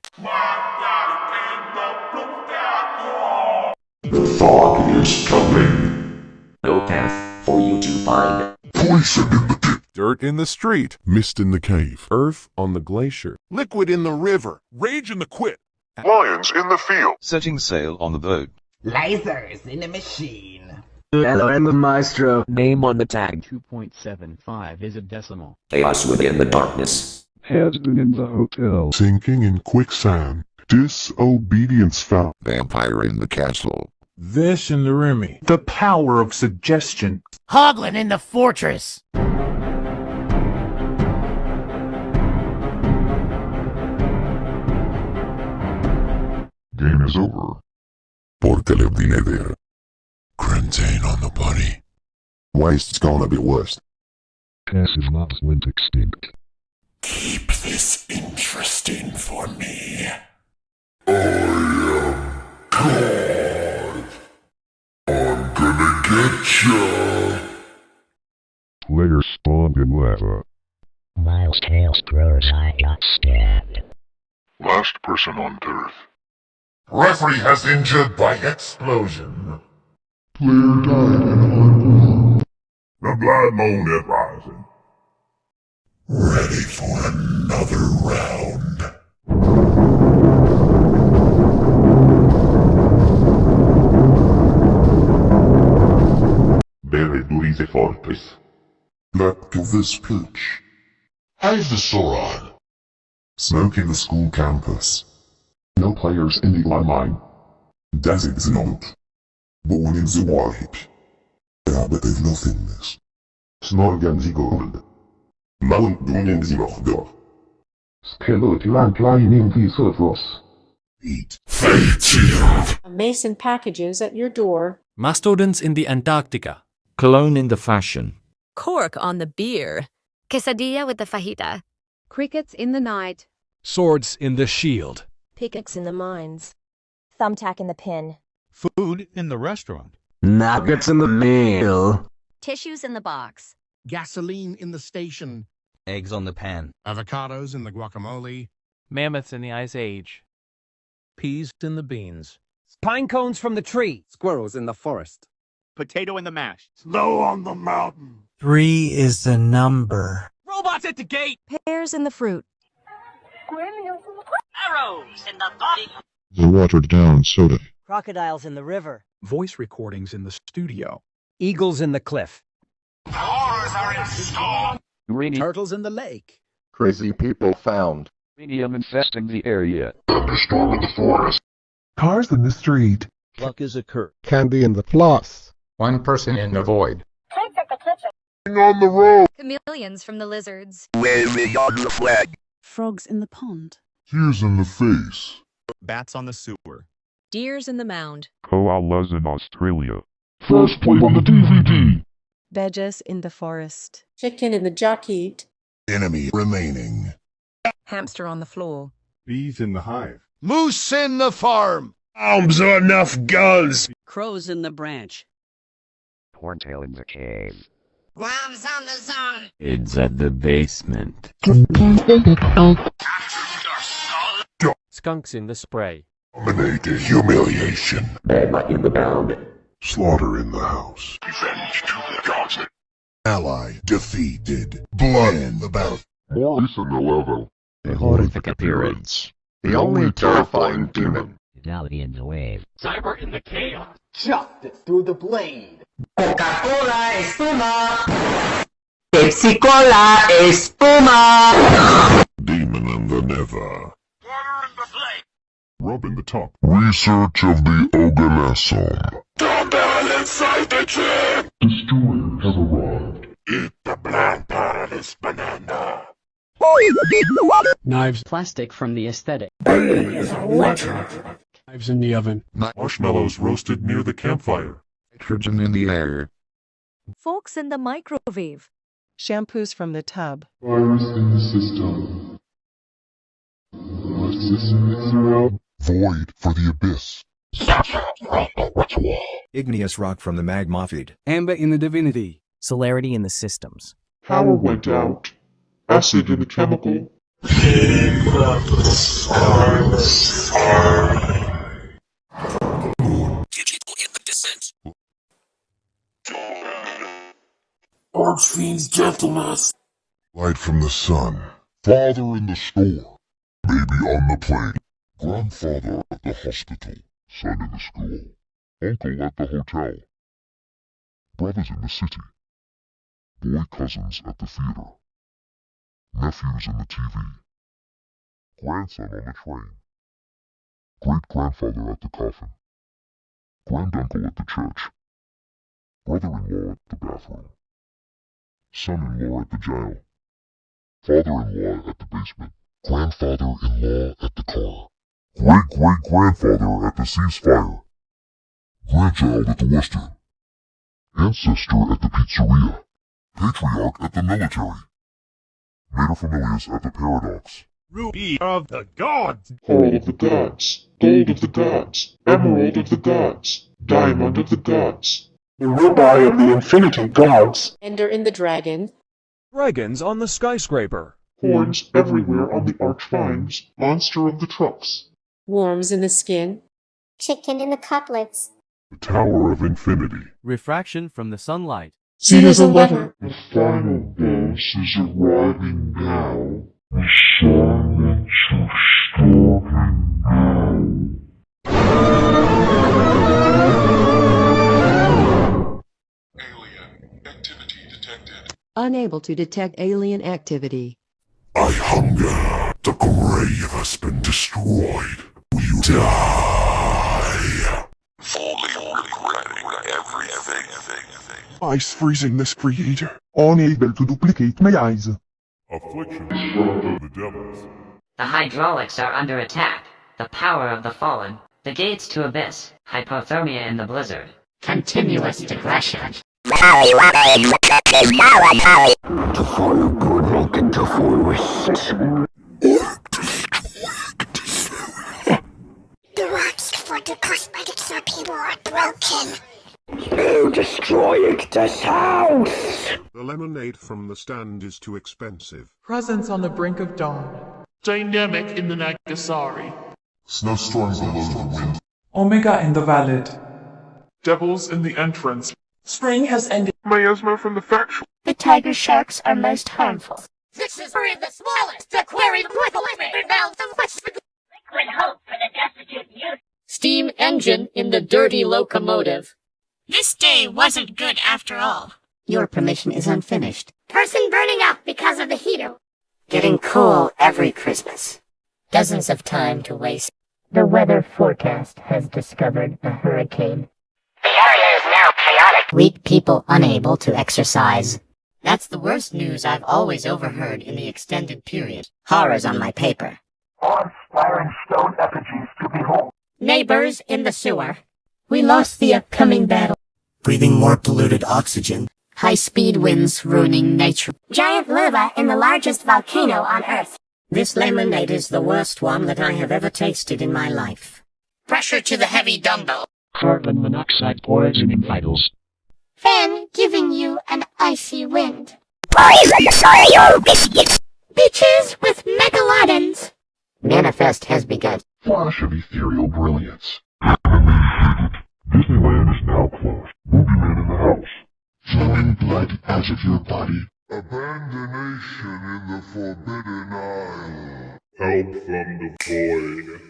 The fog is coming. No path for you to find. Poison in the pit. Dirt in the street. Mist in the cave. Earth on the glacier. Liquid in the river. Rage in the quit. Lions in the field. Setting sail on the boat. Lasers in a machine. Hello, I'm the maestro. Name on the tag. 2.75 is a decimal. Chaos within the darkness. Husband in the hotel. Sinking in quicksand. Disobedience found. Vampire in the castle. Vish in the Remy. The power of suggestion. Hoglin in the fortress. Game is over. Porque le vine there. Crantane on the body. Waste's gone a bit worse. Passive mobs went extinct. Keep this interesting for me. I am God. I'm gonna get ya. Player spawned in lava. Miles Tails grows. I got stabbed. Last person on Earth. Referee has injured by explosion. Player died in hardcore. The blood moon is rising. Ready for another round. Buried with the fortress. Back to this pitch. How's the Soron? Smoke in the school campus. No players in the online. Desert not. Born in the wild. Ja, but they've nothing this. Snorgan the gold. Mount Doon in the Mordor. Skeleton lying in the surface. Eat. Fated. Mason packages at your door. Mastodons in the Antarctica. Cologne in the fashion. Cork on the beer. Quesadilla with the fajita. Crickets in the night. Swords in the shield. Pickaxe in the mines. Thumbtack in the pin. Food in the restaurant. Nuggets in the meal. Tissues in the box. Gasoline in the station. Eggs on the pan. Avocados in the guacamole. Mammoths in the Ice Age. Peas in the beans. Pine cones from the tree. Squirrels in the forest. Potato in the mash. Snow on the mountain. 3 is the number. Robots at the gate. Pears in the fruit. Arrows in the body. The watered down soda. Crocodiles in the river. Voice recordings in the studio. Eagles in the cliff. Horrors are in store. Greedy Turtles in the lake. Crazy people found. medium infesting the area. Thunderstorm in the forest. Cars in the street. Luck is a curse. Candy in the floss. One person in the void. Pigs at the kitchen. On the road. Chameleons from the lizards. Waving on the flag. Frogs in the pond. Tears in the face. Bats on the sewer. Deers in the mound. Koalas in Australia. First played on the DVD. Badgers in the forest. Chicken in the jockey. Enemy remaining. Hamster on the floor. Bees in the hive. Moose in the farm. Arms are enough guns. Crows in the branch. Horntail in the cave. Guams on the zone. It's at the basement. Skunks in the spray. Dominated humiliation. Magma in the bound. Slaughter in the house. Revenge to the gods. Ally defeated. Blood in the battle. More in the level. A horrific appearance. The only terrifying demon. technology in the wave. Cyber in the chaos. Justice through the blade. Coca-Cola espuma. Pepsi-Cola espuma. Demon in the nether. Rub in the top. Research of the Oganesum. The barrel inside the chip. Destroyers have arrived. Eat the bland paradise banana. Knives. Plastic from the aesthetic. Water. Knives in the oven. Marshmallows roasted near the campfire. Nitrogen in the air. Forks in the microwave. Shampoos from the tub. Virus in the system. Void for the abyss. Igneous rock from the magma feed. Amber in the divinity. Celerity in the systems. Power went out. Acid in the chemical. Digital in the descent. Archfiend's gentleness. Light from the sun. Father in the store. Baby on the plane. Grandfather at the hospital. Son in the school. Uncle at the hotel. Brothers in the city. Boy cousins at the theater. Nephews in the TV. Grandson on the train. Great-grandfather at the coffin. Granduncle at the church. Brother-in-law at the bathroom. Son-in-law at the jail. Father-in-law at the basement. Grandfather-in-law at the car. Great-great-grandfather at the ceasefire. Grandchild at the western. Ancestor at the pizzeria. Patriarch at the military. Materfamilias at the paradox. Ruby of the gods. Pearl of the gods. Gold of the gods. Emerald of the gods. Diamond of the gods. The ruby of the infinity gods. Ender in the dragon. Dragons on the skyscraper. Horns everywhere on the archvines. Monster of the trucks. Worms in the skin. Chicken in the cutlets. The Tower of Infinity. Refraction from the sunlight. Seen as a letter. The final boss is arriving now. The silence is starting now. Alien activity detected. Unable to detect alien activity. I hunger. The grave has been destroyed. You die. Fully regretting everything. Ice freezing this creator. Unable to duplicate my eyes. Afflictions from the devils. The hydraulics are under attack. The power of the fallen. The gates to abyss. Hypothermia in the blizzard. Continuous digression. To follow good make it to forest. The rocks for the cosmetics of people are broken. No destroying this house! The lemonade from the stand is too expensive. Presence on the brink of dawn. Dynamic in the Nagasari. Snowstorms below the wind. Omega in the valid. Devils in the entrance. Spring has ended. Miasma from the factual. The tiger sharks are most harmful. This is for the smallest aquarium with limited amounts of liquid hope for the destitute youth. Steam engine in the dirty locomotive. This day wasn't good after all. Your permission is unfinished. Person burning up because of the heater. Getting cool every Christmas. Dozens of time to waste. The weather forecast has discovered a hurricane. The area is now chaotic. Weak people unable to exercise. That's the worst news I've always overheard in the extended period. Horrors on my paper. Awe-inspiring stone effigies to behold. Neighbors in the sewer. We lost the upcoming battle. Breathing more polluted oxygen. High-speed winds ruining nature. Giant lava in the largest volcano on Earth. This lemonade is the worst one that I have ever tasted in my life. Pressure to the heavy dumbbell. Carbon monoxide poisoning vitals. Fan giving you an icy wind. Bitches with megalodons. Manifest has begun. Flash of ethereal brilliance. Disneyland is now closed. Movie Man in the house. Flowing blood out of your body. Abandonation in the Forbidden Isle. Help from the void.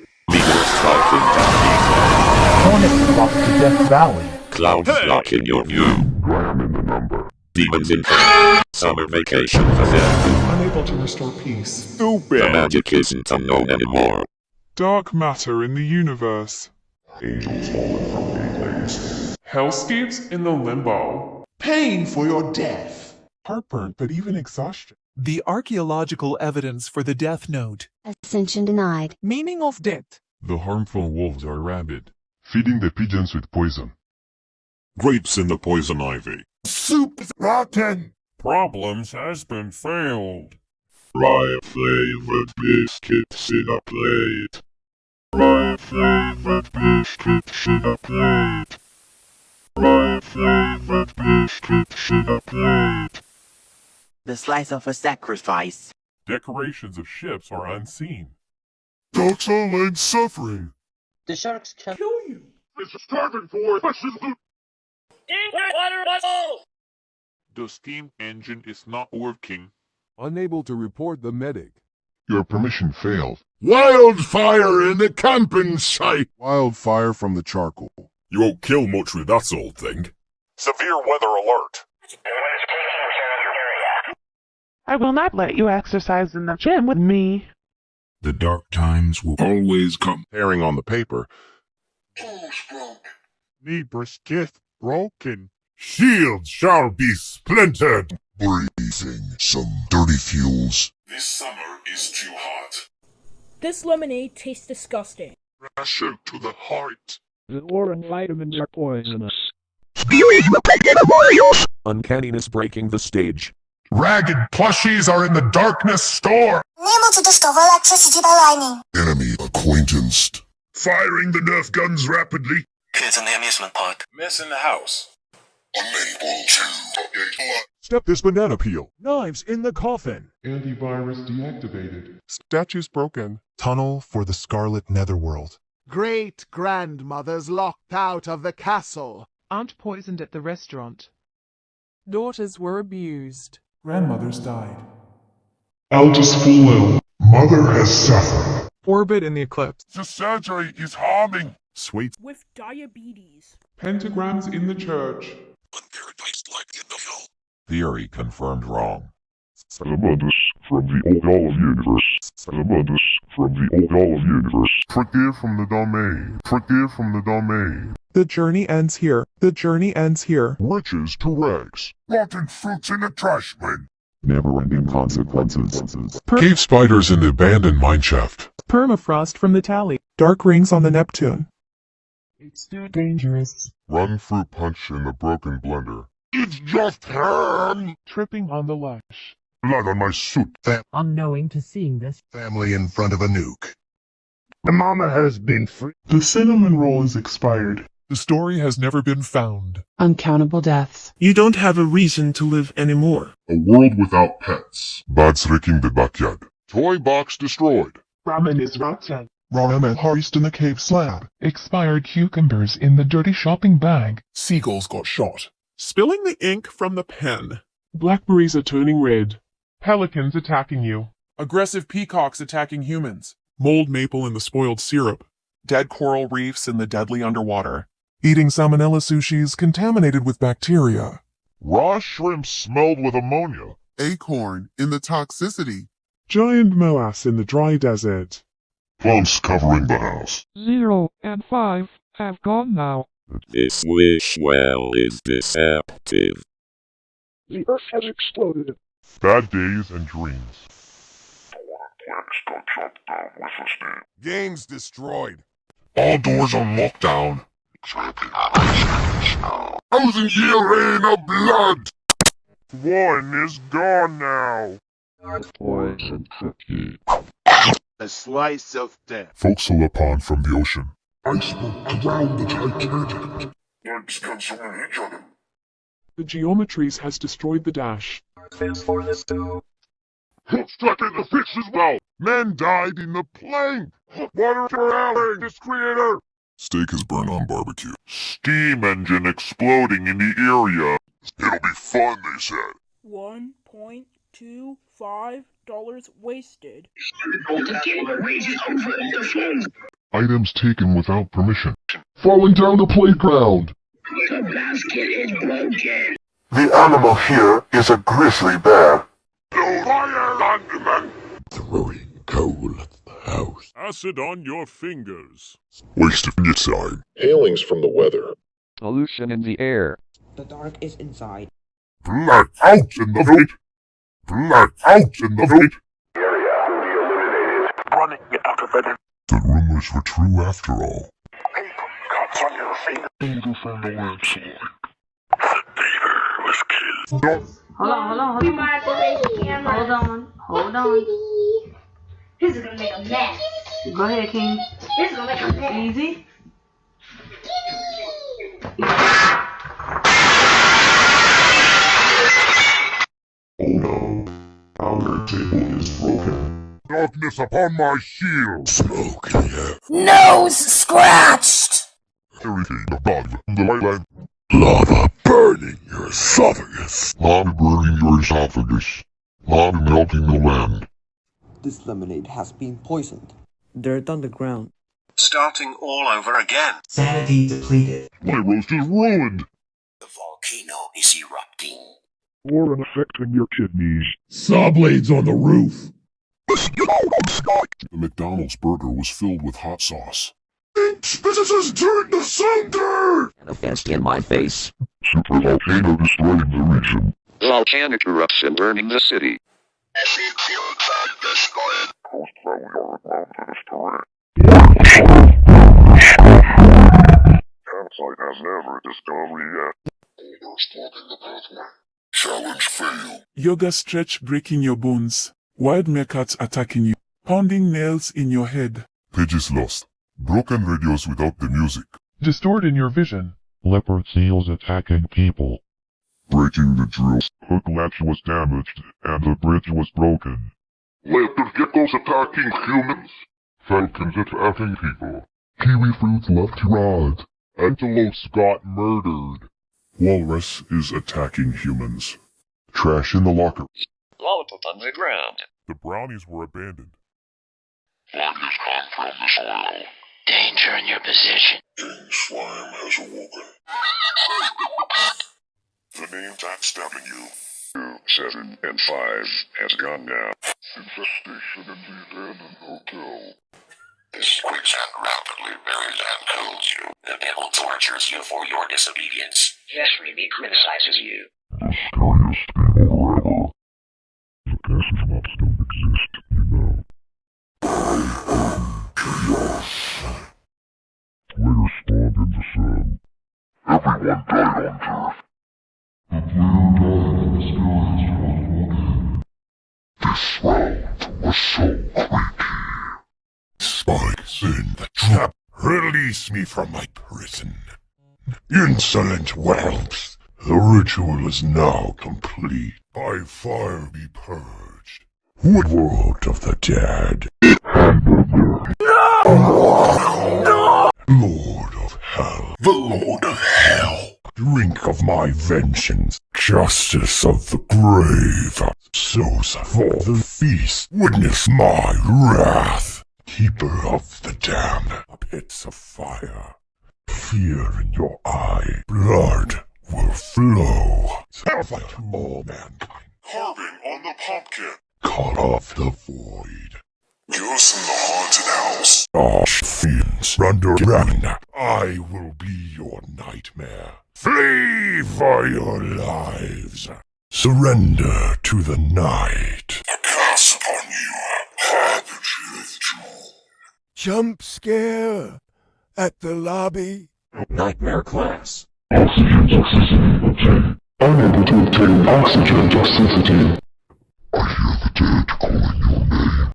Hornets flock to Death Valley. Clouds lock in your view. Gram in the number. Demons in pain. Summer vacation effect. Unable to restore peace. Stupid. The magic isn't unknown anymore. Dark matter in the universe. Angels fallen from gateways. Hellscapes in the limbo. Pain for your death. Heartburn, but even exhaustion. The archaeological evidence for the Death Note. Ascension denied. Meaning of death. The harmful wolves are rabid, feeding the pigeons with poison. Grapes in the poison ivy. Soup is rotten. Problems has been failed. Rye flavored biscuits in a plate. Rye flavored biscuits in a plate. Rye flavored biscuits in a plate. The slice of a sacrifice. Decorations of ships are unseen. Dogs all ain't suffering. The sharks can Kill you. It's starving for precious loot. Water bottle! The steam engine is not working. Unable to report the medic. Your permission failed. Wildfire in the camping site! Wildfire from the charcoal. You won't kill much with that old thing. Severe weather alert. I will not let you exercise in the gym with me. The dark times will always come. Tearing on the paper. Knee brisket broken. Shields shall be splintered. Breathing some dirty fuels. This summer is too hot. This lemonade tastes disgusting. Pressure to the heart. The orange vitamins are poisonous. Uncanniness breaking the stage. Ragged plushies are in the darkness store. Unable to discover electricity by lightning. Enemy acquaintanced. Firing the Nerf guns rapidly. Kids in the amusement park. Mess in the house. Unable to. Step this banana peel. Knives in the coffin. Antivirus deactivated. Statues broken. Tunnel for the Scarlet Netherworld. Great-grandmothers locked out of the castle. Aunt poisoned at the restaurant. Daughters were abused. Grandmothers died. Eldest full ill. Mother has suffered. Orbit in the eclipse. The surgery is harming. Sweet. With diabetes. Pentagrams in the church. Unparadise-like in the hill. Theory confirmed wrong. Salamandus from the old olive universe. Salamandus from the old olive universe. Forgive from the domain. Forgive from the domain. The journey ends here. The journey ends here. Riches to rags. Rotten fruits in a trash bin. Never-ending consequences. Cave spiders in the abandoned mineshaft. Permafrost from the tally. Dark rings on the Neptune. It's too dangerous. Run fruit punch in the broken blender. It's just ham! Tripping on the lash. Blood on my suit. Unknowing to seeing this. Family in front of a nuke. The mama has been free. The cinnamon roll is expired. The story has never been found. Uncountable deaths. You don't have a reason to live anymore. A world without pets. Bats wrecking the backyard. Toy box destroyed. Ramen is rotten. Ramen hoist in the cave slab. Expired cucumbers in the dirty shopping bag. Seagulls got shot. Spilling the ink from the pen. Blackberries are turning red. Pelicans attacking you. Aggressive peacocks attacking humans. Mold maple in the spoiled syrup. Dead coral reefs in the deadly underwater. Eating salmonella sushis contaminated with bacteria. Raw shrimp smelled with ammonia. Acorn in the toxicity. Giant moas in the dry desert. Plants covering the house. 0 and 5 have gone now. This wish well is deceptive. The Earth has exploded. Bad days and dreams. Games destroyed. All doors on lockdown. 1,000-year reign of blood. One is gone now. Poison cookie. A slice of death. Forecastle upon from the ocean. Iceberg around the Titanic. Legs consuming each other. The geometries has destroyed the dash. Fence for this too. Hot stuck in the fix as well. Men died in the plane. Water drowning this creator. Steak is burned on barbecue. Steam engine exploding in the area. It'll be fun, they said. $1.25 wasted. Items taken without permission. falling down the playground. The basket is broken. The animal here is a grizzly bear. Throwing coal at the house. Acid on your fingers. Wasting your time. Hailings from the weather. Pollution in the air. The dark is inside. Black out in the void. Black out in the void. Area will be eliminated. Running out of it. The rumors were true after all. Cuts on your finger. Danger from the landslide. The neighbor was killed. Hold on. Hold on. This is gonna make a mess. Go ahead, King. This is gonna make a mess. Easy. Oh no. Our table is broken. Darkness upon my shield. Smoke in the air. Nose scratched. Everything above the light line. Lava burning your esophagus. Lava burning your esophagus. Lava melting the land. This lemonade has been poisoned. Dirt on the ground. Starting all over again. Sanity depleted. My roast is ruined. The volcano is erupting. Or affecting your kidneys. Saw blades on the roof. The McDonald's burger was filled with hot sauce. Businesses turned to cinder! The fist in my face. Super volcano destroying the region. Volcanic eruption burning the city. Campsite has never discovered yet. Blocking the pathway. Challenge failed. Yoga stretch breaking your bones. Wild meerkats attacking you. Pounding nails in your head. Pages lost. Broken radios without the music. Distorting your vision. Leopard seals attacking people. Breaking the drill. Hook latch was damaged, and the bridge was broken. Leopard geckos attacking humans. Falcons attacking people. Kiwi fruits left rot. Antelopes got murdered. Walrus is attacking humans. Trash in the locker. Lollipop on the ground. The brownies were abandoned. What has come from the soil? Danger in your position. King Slime has awoken. The name tag stabbing you. 2, 7, and 5 has gone now. Infestation in the abandoned hotel. This quicksand rapidly buries and kills you. The devil tortures you for your disobedience. Jeffrey criticizes you. The scariest people ever. The gas maps don't exist, you know. Chaos. Player spawned in the sun. Everyone died on Earth. The player died and experienced one. This round was so creepy. Spikes in the trap. Release me from my prison. Insolent whelps. The ritual is now complete. By fire be purged. Woodworld of the dead. Hamburger. No! Lord of Hell. The Lord of Hell. Drink of my vengeance. Justice of the grave. Souls for the feast. Witness my wrath. Keeper of the damned. Pits of fire. Fear in your eye. Blood will flow. Hellfire to all mankind. Carving on the pumpkin. Call off the void. Ghosts in the haunted house. Arch fiends underground. I will be your nightmare. Flee for your lives. Surrender to the night. The curse upon you. Harbinger Jewel. Jump scare at the lobby. Nightmare class. Oxygen toxicity obtained. Unable to obtain oxygen toxicity. I hear the dead calling your name.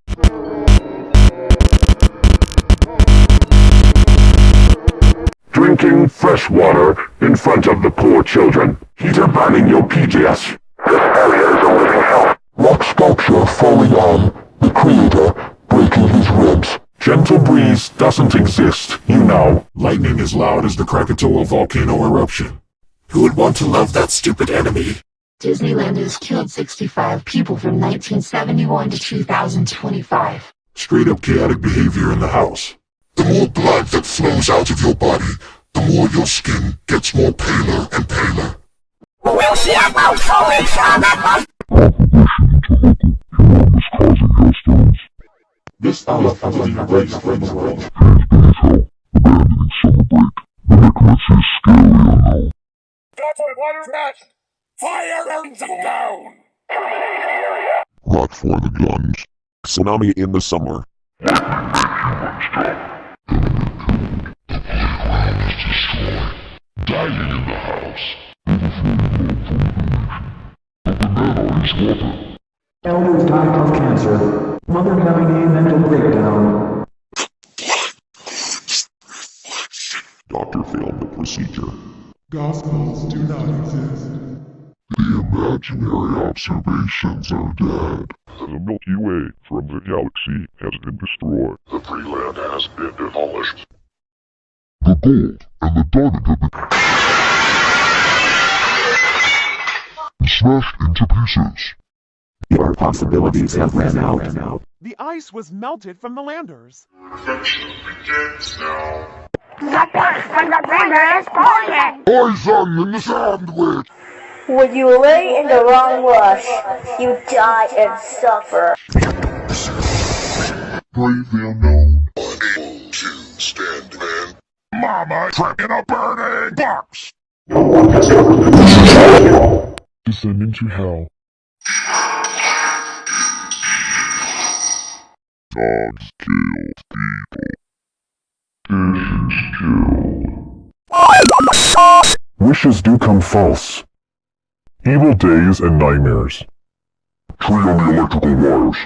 Drinking fresh water in front of the poor children. Heater burning your PJs. This area is a living hell. Rock sculpture falling on the creator, breaking his ribs. Gentle breeze doesn't exist, you know. Lightning as loud as the Krakatoa volcano eruption. Who would want to love that stupid enemy? Disneyland has killed 65 people from 1971 to 2025. Straight up chaotic behavior in the house. The more blood that flows out of your body, the more your skin gets more paler and paler. We'll see about solution. This elephant breaks Venezuela. That's what water's next! Fire and down! Rock for the guns. Tsunami in the summer. Dying in the house. The banana is water. Elders died of cancer. Mother having a mental breakdown. Doctor failed the procedure. Gospels do not exist. The imaginary observations are dead. The Milky Way from the galaxy has been destroyed. The pre-land has been demolished. The gold and the diamond have been smashed into pieces. Your possibilities have ran out. The ice was melted from the landers. Adventure begins now. The burst from the blender is poison. Poison in the sandwich! When you lay in the wrong rush, you die and suffer. Brave the unknown. Unable to stand, man. Mama trapped in a burning box! Descend into hell. Dogs killed people. Pigeons killed. Wishes do come false. Evil days and nightmares. Tree on the electrical wires.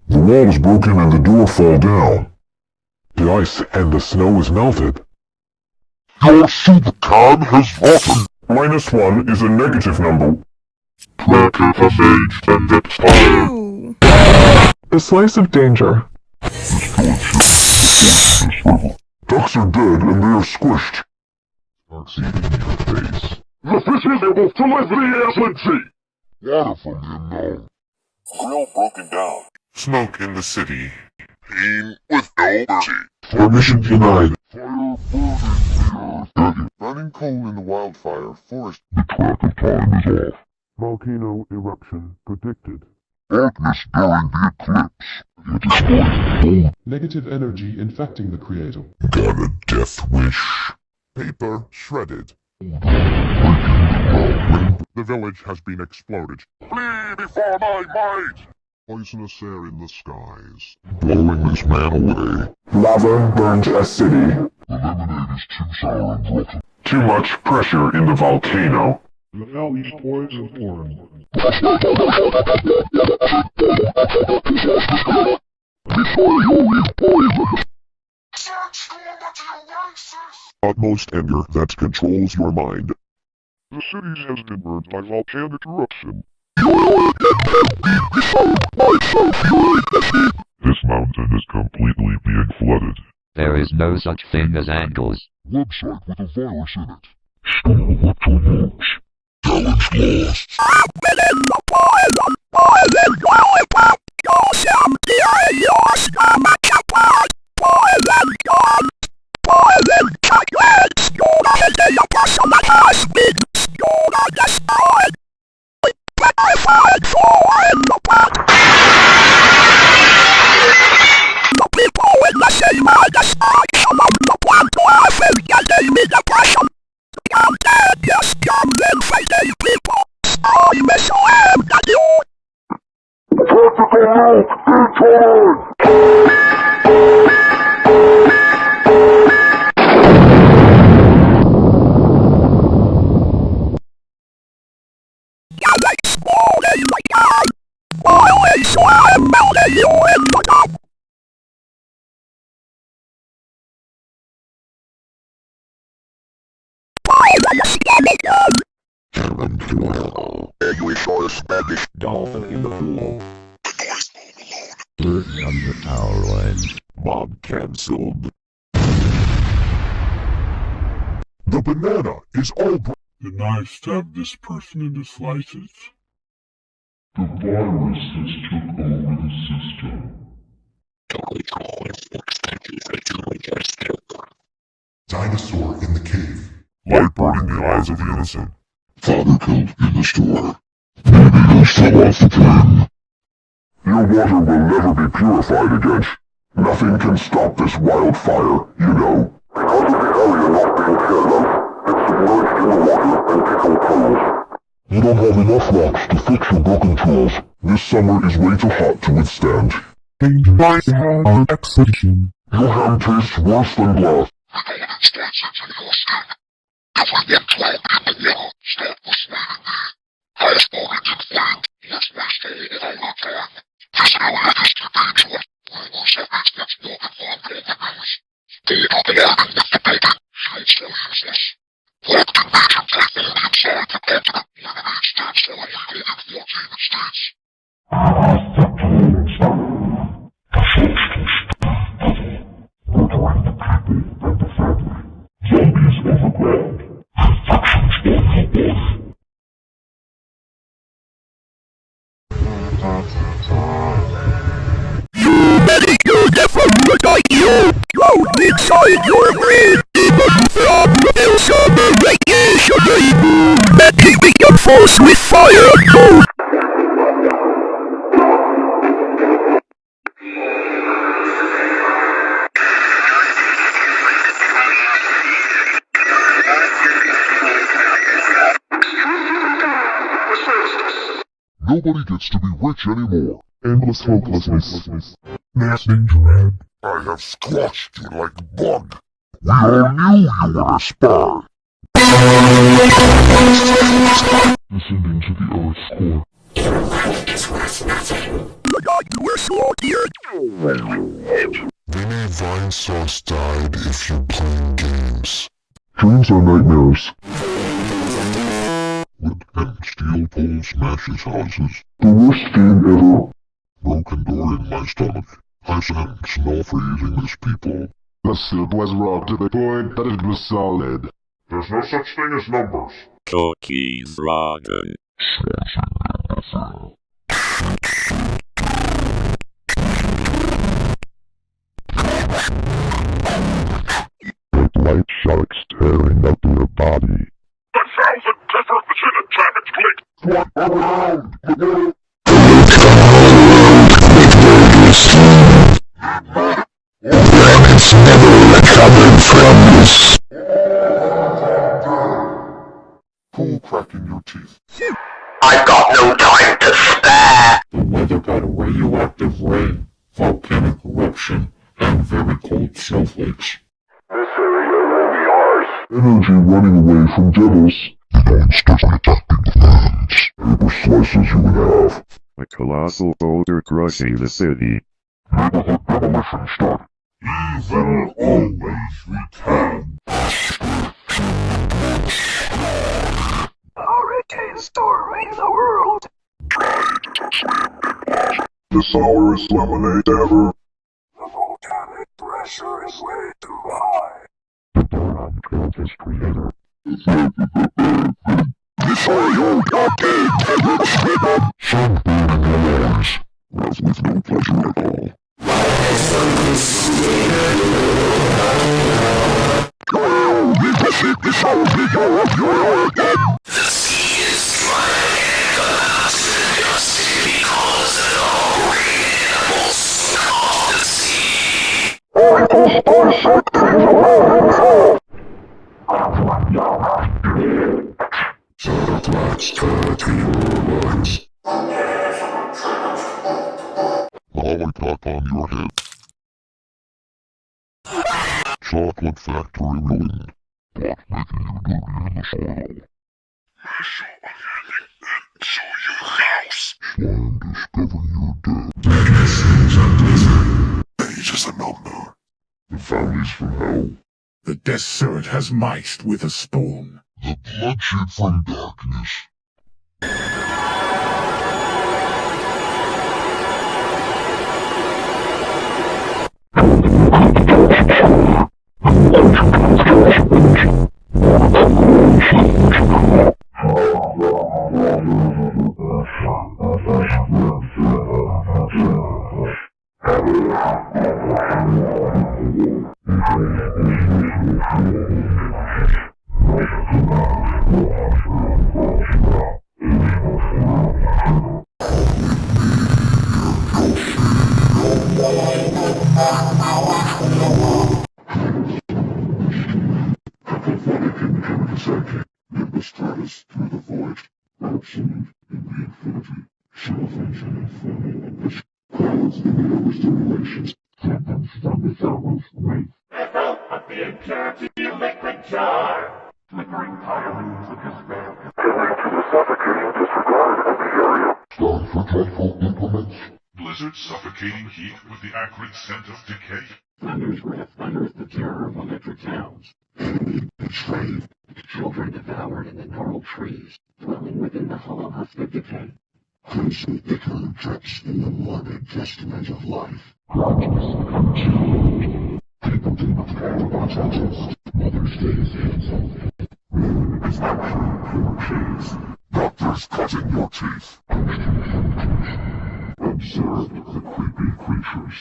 The wall is broken and the door fall down. The ice and the snow is melted. Your soup can has rotten. -1 is a negative number. Planet has aged and expired. A slice of danger. Ducks are dead and they are squished. Starts eating your face. The fish is able to live the acid sea. Water from the unknown. Grill broken down. Smoke in the city. Pain with no mercy. Permission denied. Fire burning the earth. Burning coal in the wildfire forest. The track of time is off. Volcano eruption predicted. Darkness during the eclipse. It is going. Negative energy infecting the creator. Got a death wish. Paper shredded. The village has been exploded. Flee before my might. Poisonous air in the skies. Blowing this man away. Lava burns a city. The lemonade is too sour and rotten. Too much pressure in the volcano. The valley's poison form. Before you eat poison. Utmost anger that controls your mind. The city has been burned by volcanic eruption. This mountain is completely being flooded. There is no such thing as angles. Website with a virus in it. Store what to use. Challenge lost. We saw a Spanish Dolphin in the pool. Dirty on the tower line. Mob cancelled. The banana is all The knife stabbed this person into slices. The virus has took over the light burning the eyes of the innocent. Father killed in the store. Meteors fell off the plane. Your water will never be purified again. Nothing can stop this wildfire, you know. Because of the area not being filled up, it's submerged in the water and pickled tunnels. You don't have enough rocks to fix your broken tools. This summer is way too hot to withstand. Dangerous hand exhibition. Your hand tastes worse than glass. If I get caught in the water, stop persuading me. I have already found what's my soul all the time. This area is too dangerous. I was always gets broken for broken news. They are the organ with the paper. It's so useless. What can we do to fall inside the continent? United States for illegal in 14 states. Murdering the people and the family. Zombies overground. Infections on your body. You're different like you! Go inside your brain! Even from the summer radiation! That keeping your force with fire and gold! Nobody gets to be rich anymore. Endless hopelessness. Mass Ninja, I have squashed you like a bug. We all knew you were a spy. Descending to the Earth's core. Your life is worth nothing. You were so cute! Many Vine stars died if you're playing games. Dreams are nightmares. Wood and steel pole smashes houses. The worst game ever. Broken door in my stomach. Ice and snow freezing these people. The soup was raw to the point that it was solid. There's no such thing as numbers. Cookies rotten. Light sharks tearing up your body. 1,000 different machine click! What around? It's never recovered from this! Cool cracking your teeth. I've got no time to spare! The weather got radioactive rain, volcanic eruption, and very cold snowflakes. This area will be ours. Energy running away from devils. The monsters are attacking the lands. Paper slices you in half. A colossal boulder crushing the city. Neighborhood demolition start. Evil always returns. Hurricane storming the world. The sourest lemonade ever. The volcanic pressure is way too high. The boron killed his creator. Before you walk into the street, Sun burning your eyes. As with no pleasure at all. The sea is flooded, collapsing dusty because of all marine animals of the sea. Satellites tear to your lines. Lollipop on your head. Chocolate factory ruined. Block making you dirty in the soil. I saw a landing and saw your house. Slime discovering your dead. Menaces and blizzard. Age is a number. The families from hell. The desert has mixed with a stone. The bloodshed from darkness. The impurity liquid jar. Flickering pilings of despair. Killing to the suffocating disregard of the area. Time for dreadful implements. Blizzard suffocating heat with the acrid scent of decay. Thunder's breath utters the terror of electric sounds. Betrayed. Children devoured in the gnarled trees, dwelling within the hollow husk of decay. Crimson bickering drips in the morbid testament of life. People do not care about justice. Mother's Day is insult. Rain is actually pure cheese. Doctors cutting your teeth. Observe the creepy creatures.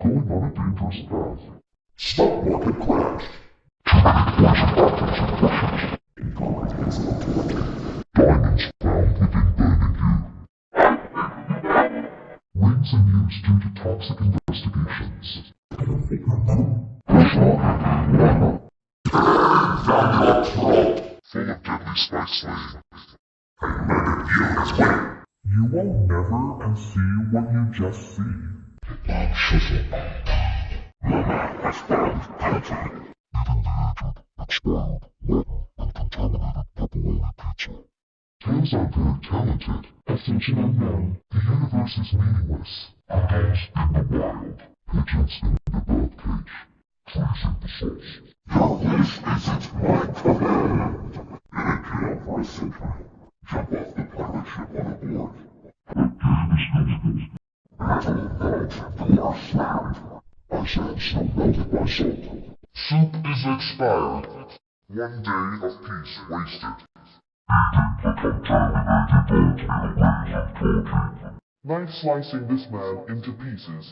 Going on a dangerous path. Stock market crash. Diamonds found within burning you. Rings in use due to toxic investigations. Full of deadly spice lane. You will never see what you just see. Expired, wet, and contaminated pepperoni pizza. Tails are very talented. Ascension unknown. The universe is meaningless. Adults in the wild. Pigeons in the birdcage. Trees in the sauce. Now this isn't my command. In a jail for a century. Jump off the pirate ship on a board. Metal melt, you are slammed. I said so melted by salt. Soup is expired. 1 day of peace wasted. Knife slicing this man into pieces.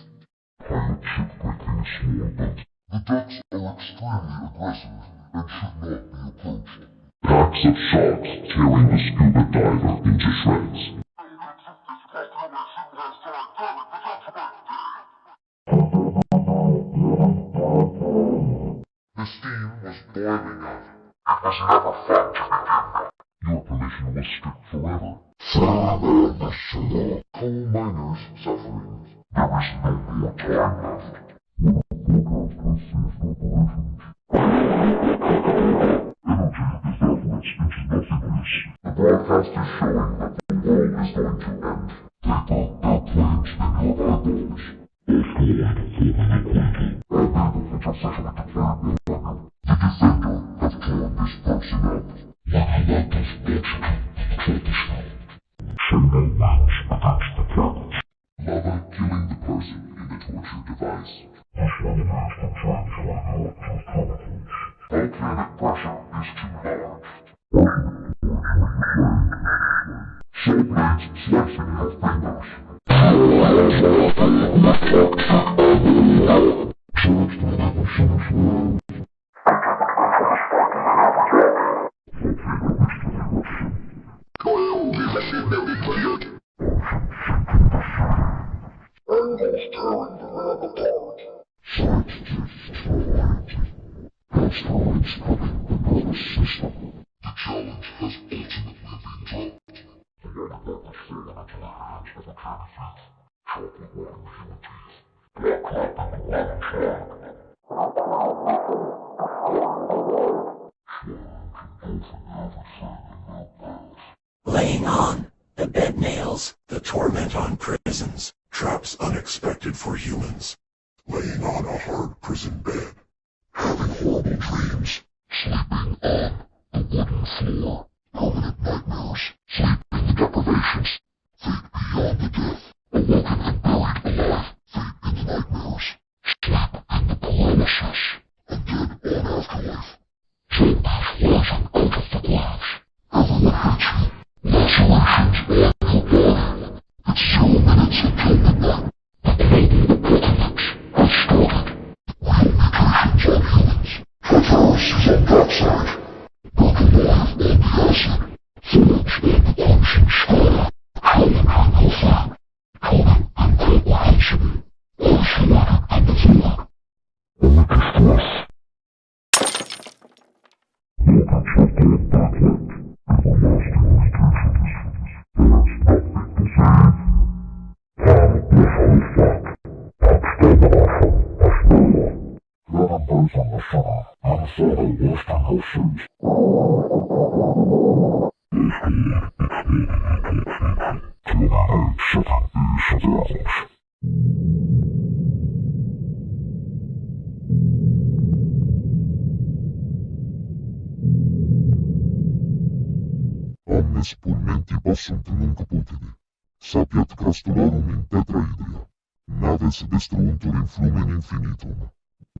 Pirate ship breaking a small boat. The ducks are extremely aggressive and should not be approached. Packs of sharks tearing the scuba diver into shreds. The steam was boiling out. It was never fun to begin with. Your permission was strict forever. Coal miners suffering. There is no more time left. Energy developments into nothingness. The broadcast is showing that the world is going to end. Paper, airplanes, and your eyeballs. Both going to fall inequality. All people which are sexually declared will learn. The defender has torn this person up. Legendatus Deutschland, traditional. Single mouse against the planet. Lava killing the person in the torture device. Volcanic pressure is too large. Saw blades slicing your fingers. Charged with emissions world. Angles tearing the lab apart. Sight drifts forward. Asteroids cutting the nervous system. The challenge has ultimately been dropped. The universe has fallen into the hands of a counterfeit. Chocolate water human teeth. Black clapping the lemon flag. Laying on, the bed nails, the torment on prisons, traps unexpected for humans. Laying on a hard prison bed. Having horrible dreams. Sleeping on the wooden floor. Permanent nightmares. Sleep in the deprivations. Fate beyond the death. Awoken and buried alive. Fate in the nightmares. Sleep in the paralysis. And dead on afterlife. Zombies rising out of the glass. Everyone hates you. Lacerations on your body. It's 0 minutes until midnight. The global apocalypse has started. We only Omnes pulmenti possunt nunc potidi, sapiat crastularum in tetraidria, naves destruuntur in flumen infinitum.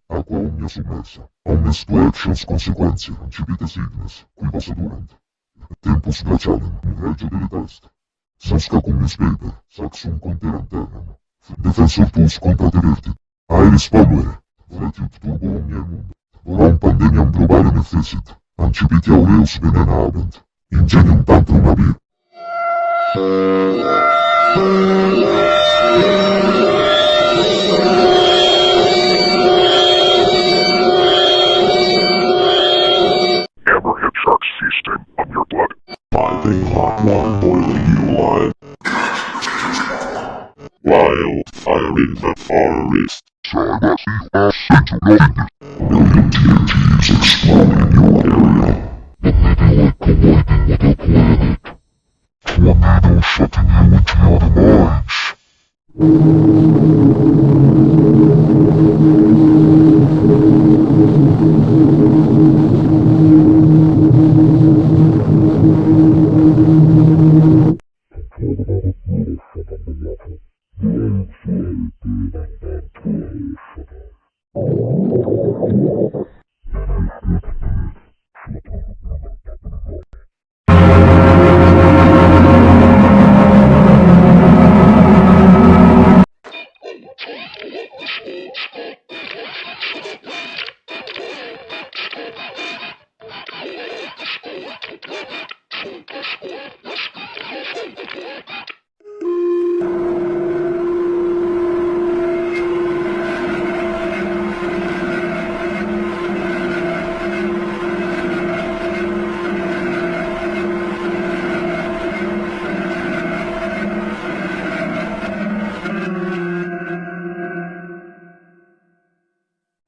Aqua omnia submersa, omnes tua actions consequentia, incipite signes, qui posse durant. Tempus glacialem, regio delitast. Sasca cumnis beber, saxum conteram terram. Defensor tuus contra te vertit. Aeris polvere, vetiut turbo omnia mundo. Oram pandemiam globalem effesit, ancipiti aureus venena habent. Ingenium tantrum abir. Hammerhead shark's feasting on your blood. Piping hot water boiling you alive. Wildfire in the forest. Million TNTs explode in your area. Tornado shutting you into your demise.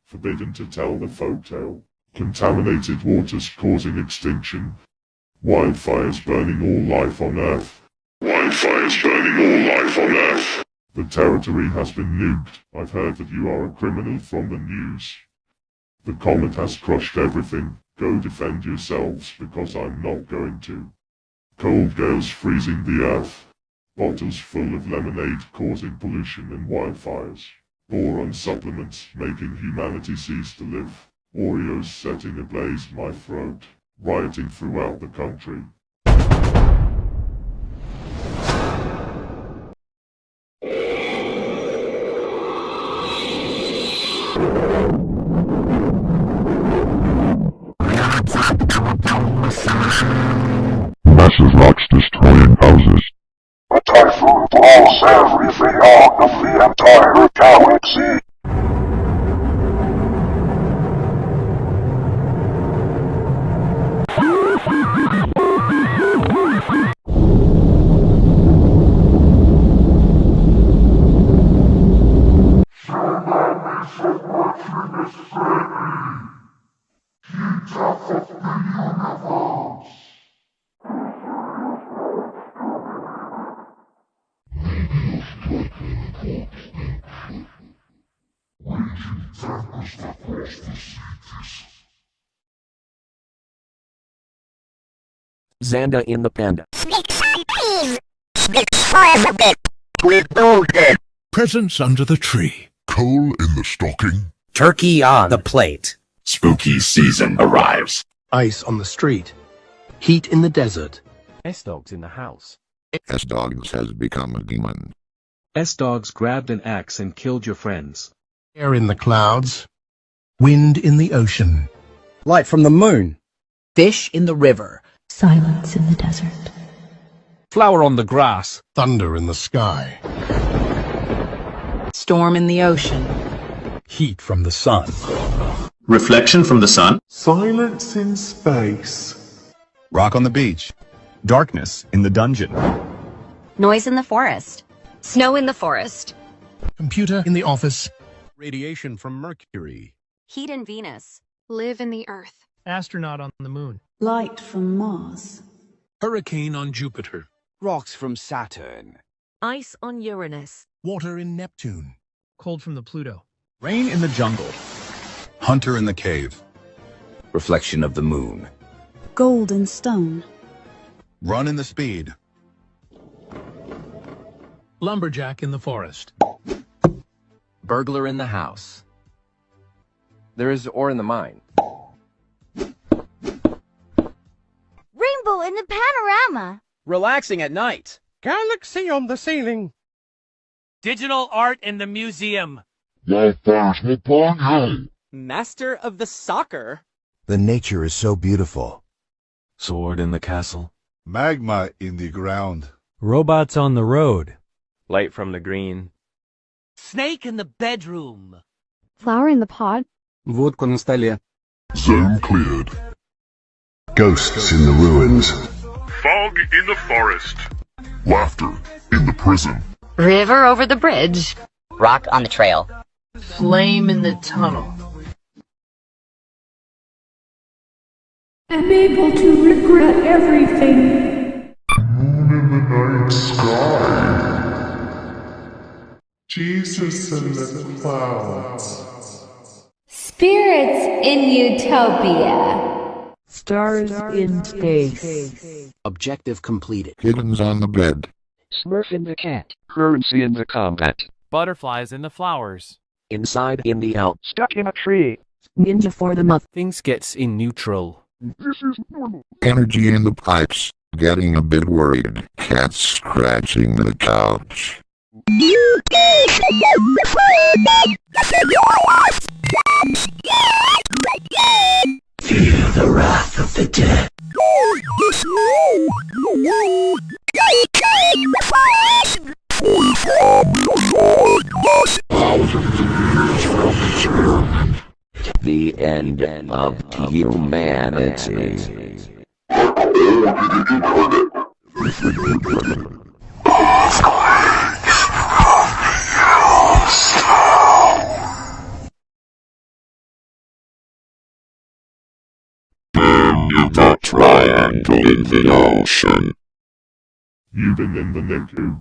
Forbidden to tell the folktale. Contaminated waters causing extinction. Wildfires burning all life on Earth. Wildfires burning all life on Earth. The territory has been nuked. I've heard that you are a criminal from the news. The comet has crushed everything. Go defend yourselves, because I'm not going to. Cold gales freezing the earth. Bottles full of lemonade causing pollution and wildfires. Boron supplements making humanity cease to live. Oreos setting ablaze my throat. Rioting throughout the country. Massive rocks destroying houses. A typhoon blows everything out of the entire galaxy. Xanda in the Panda. Snakes on trees. Snakes fire a bit. We build it. Presents under the tree. Coal in the stocking. Turkey on the plate. Spooky season arrives. Ice on the street. Heat in the desert. S-Dogs in the house. S-Dogs has become a demon. S-Dogs grabbed an axe and killed your friends. Air in the clouds. Wind in the ocean. Light from the moon. Fish in the river. Silence in the desert. Flower on the grass. Thunder in the sky. Storm in the ocean. Heat from the sun. Reflection from the sun. Silence in space. Rock on the beach. Darkness in the dungeon. Noise in the forest. Snow in the forest. Computer in the office. Radiation from Mercury. Heat in Venus. Live in the earth. Astronaut on the moon. Light from Mars. Hurricane on Jupiter. Rocks from Saturn. Ice on Uranus. Water in Neptune. Cold from the Pluto. Rain in the jungle. Hunter in the cave. Reflection of the moon. Golden stone. Run in the speed. Lumberjack in the forest. Burglar in the house. There is ore in the mine. Rainbow in the panorama. Relaxing at night. Galaxy on the ceiling. Digital art in the museum. Master of the soccer. The nature is so beautiful. Sword in the castle. Magma in the ground. Robots on the road. Light from the green. Snake in the bedroom. Flower in the pot. Водку на столе. Zone cleared. Ghosts in the ruins. Fog in the forest. Laughter in the prison. River over the bridge. Rock on the trail. Flame in the tunnel. I'm able to regret everything. Moon in the night sky. Jesus in the clouds. Spirits in Utopia. Stars in space. Objective completed. Kittens on the bed. Smurf in the cat. Currency in the combat. Butterflies in the flowers. Inside in the out. Stuck in a tree. Ninja for the month. Things gets in neutral. This is normal. Energy in the pipes. Getting a bit worried. Cats scratching the couch. Feel the wrath of the dead. The end of humanity. The triangle in the ocean. Even in the negative.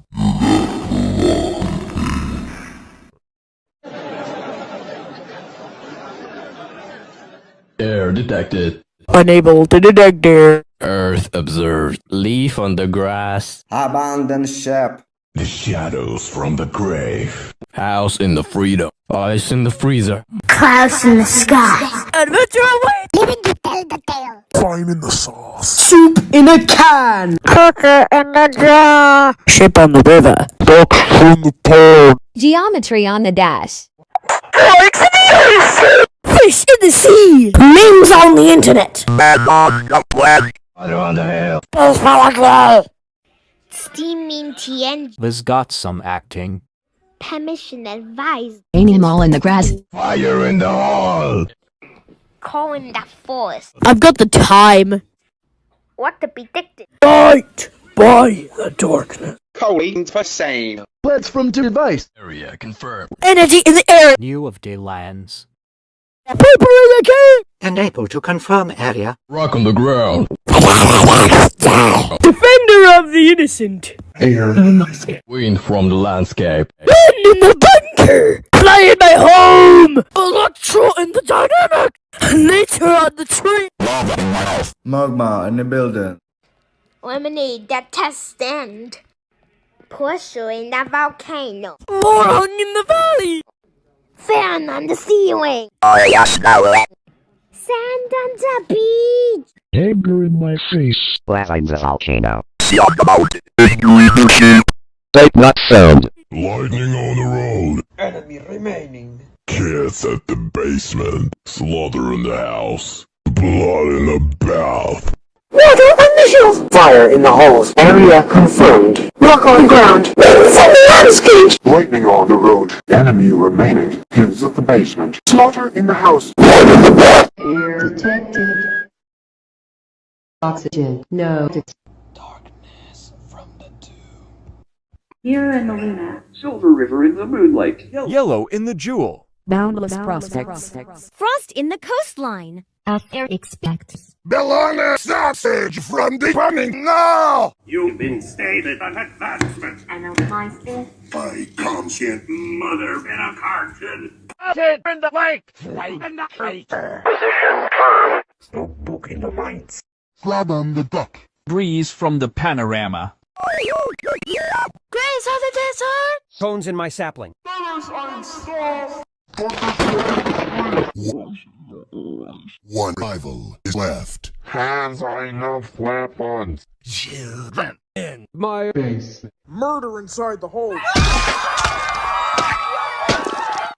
Air detected. Unable to detect air. Earth observed. Leaf on the grass. Abandoned ship. The shadows from the grave. House in the freedom. Ice in the freezer. Clouds in the sky. Adventure away. Living to tell the tale. Fine in the sauce. Soup in a can. Cooker in the jar. Ship on the river. Ducks in the pond. Geometry on the dash. Lakes in the ocean. Fish in the sea. Memes on the internet. Water on the hill. Steaming TNG. This got some acting. Permission advised. Animal in the grass. Fire in the hall. Calling the forest. I've got the time. What to be dictated. Light by the darkness. Codeine for sane. Let's from device. Area confirmed. Energy in the air. New of the lands. Paper in the cave. Unable to confirm area. Rock on the ground. Defender of the innocent. Air. Wind from the landscape. Ben in the bunker. Play in my home. Electro in the dynamic. Nature on the tree. Magma in the building. Lemonade that test stand. Pressure in the volcano. Moron in the valley. Fan on the ceiling. Sand on the beach. Anger in my face. Lava in the volcano. Type not sound. Lightning on the road. Enemy remaining. Cats at the basement. Slaughter in the house. Blood in the bath. Water on the shelf. Fire in the halls. Area confirmed. Rock on ground. From the landscape. Lightning on the road. Enemy remaining. Kids at the basement. Slaughter in the house. Air detected. Oxygen. No. Darkness from the tomb. Here in the Luna. Silver River in the moonlight. Yellow in the jewel. Boundless prospects. Frost in the coastline. After expect. Bologna sausage from the running now! You've been stated an advancement. I know my thing. By conscient Mother in a carton. Sit in the lake. position turn. Stop booking the lights. Grab on the duck. Breeze from the panorama. Grace of the desert. Cones in my sapling. One rival is left. Hands are enough weapons. Children In my Base. Murder inside the hole.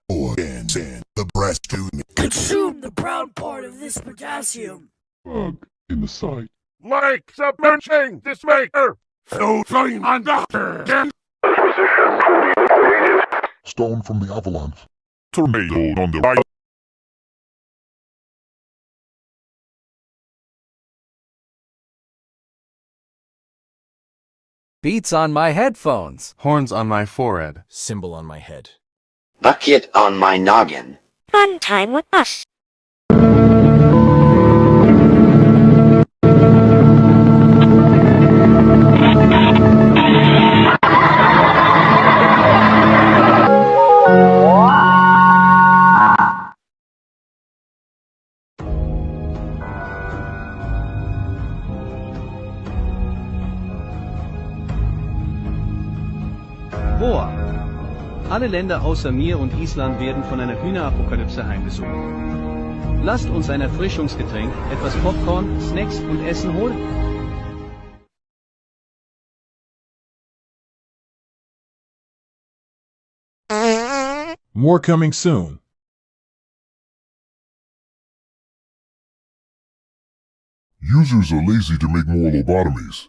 or in the breast to me. Consume the brown part of this potassium. Bug in the side. like submerging this maker. No flame on doctor. Position completed. Stone from the avalanche. Tornado on the right. Beats on my headphones. Horns on my forehead. Symbol on my head. Bucket on my noggin. Fun time with us. Boah. Alle Länder außer mir und Island werden von einer Hühnerapokalypse heimgesucht. Lasst uns ein Erfrischungsgetränk, etwas Popcorn, Snacks und Essen holen. More coming soon. Users are lazy to make more lobotomies.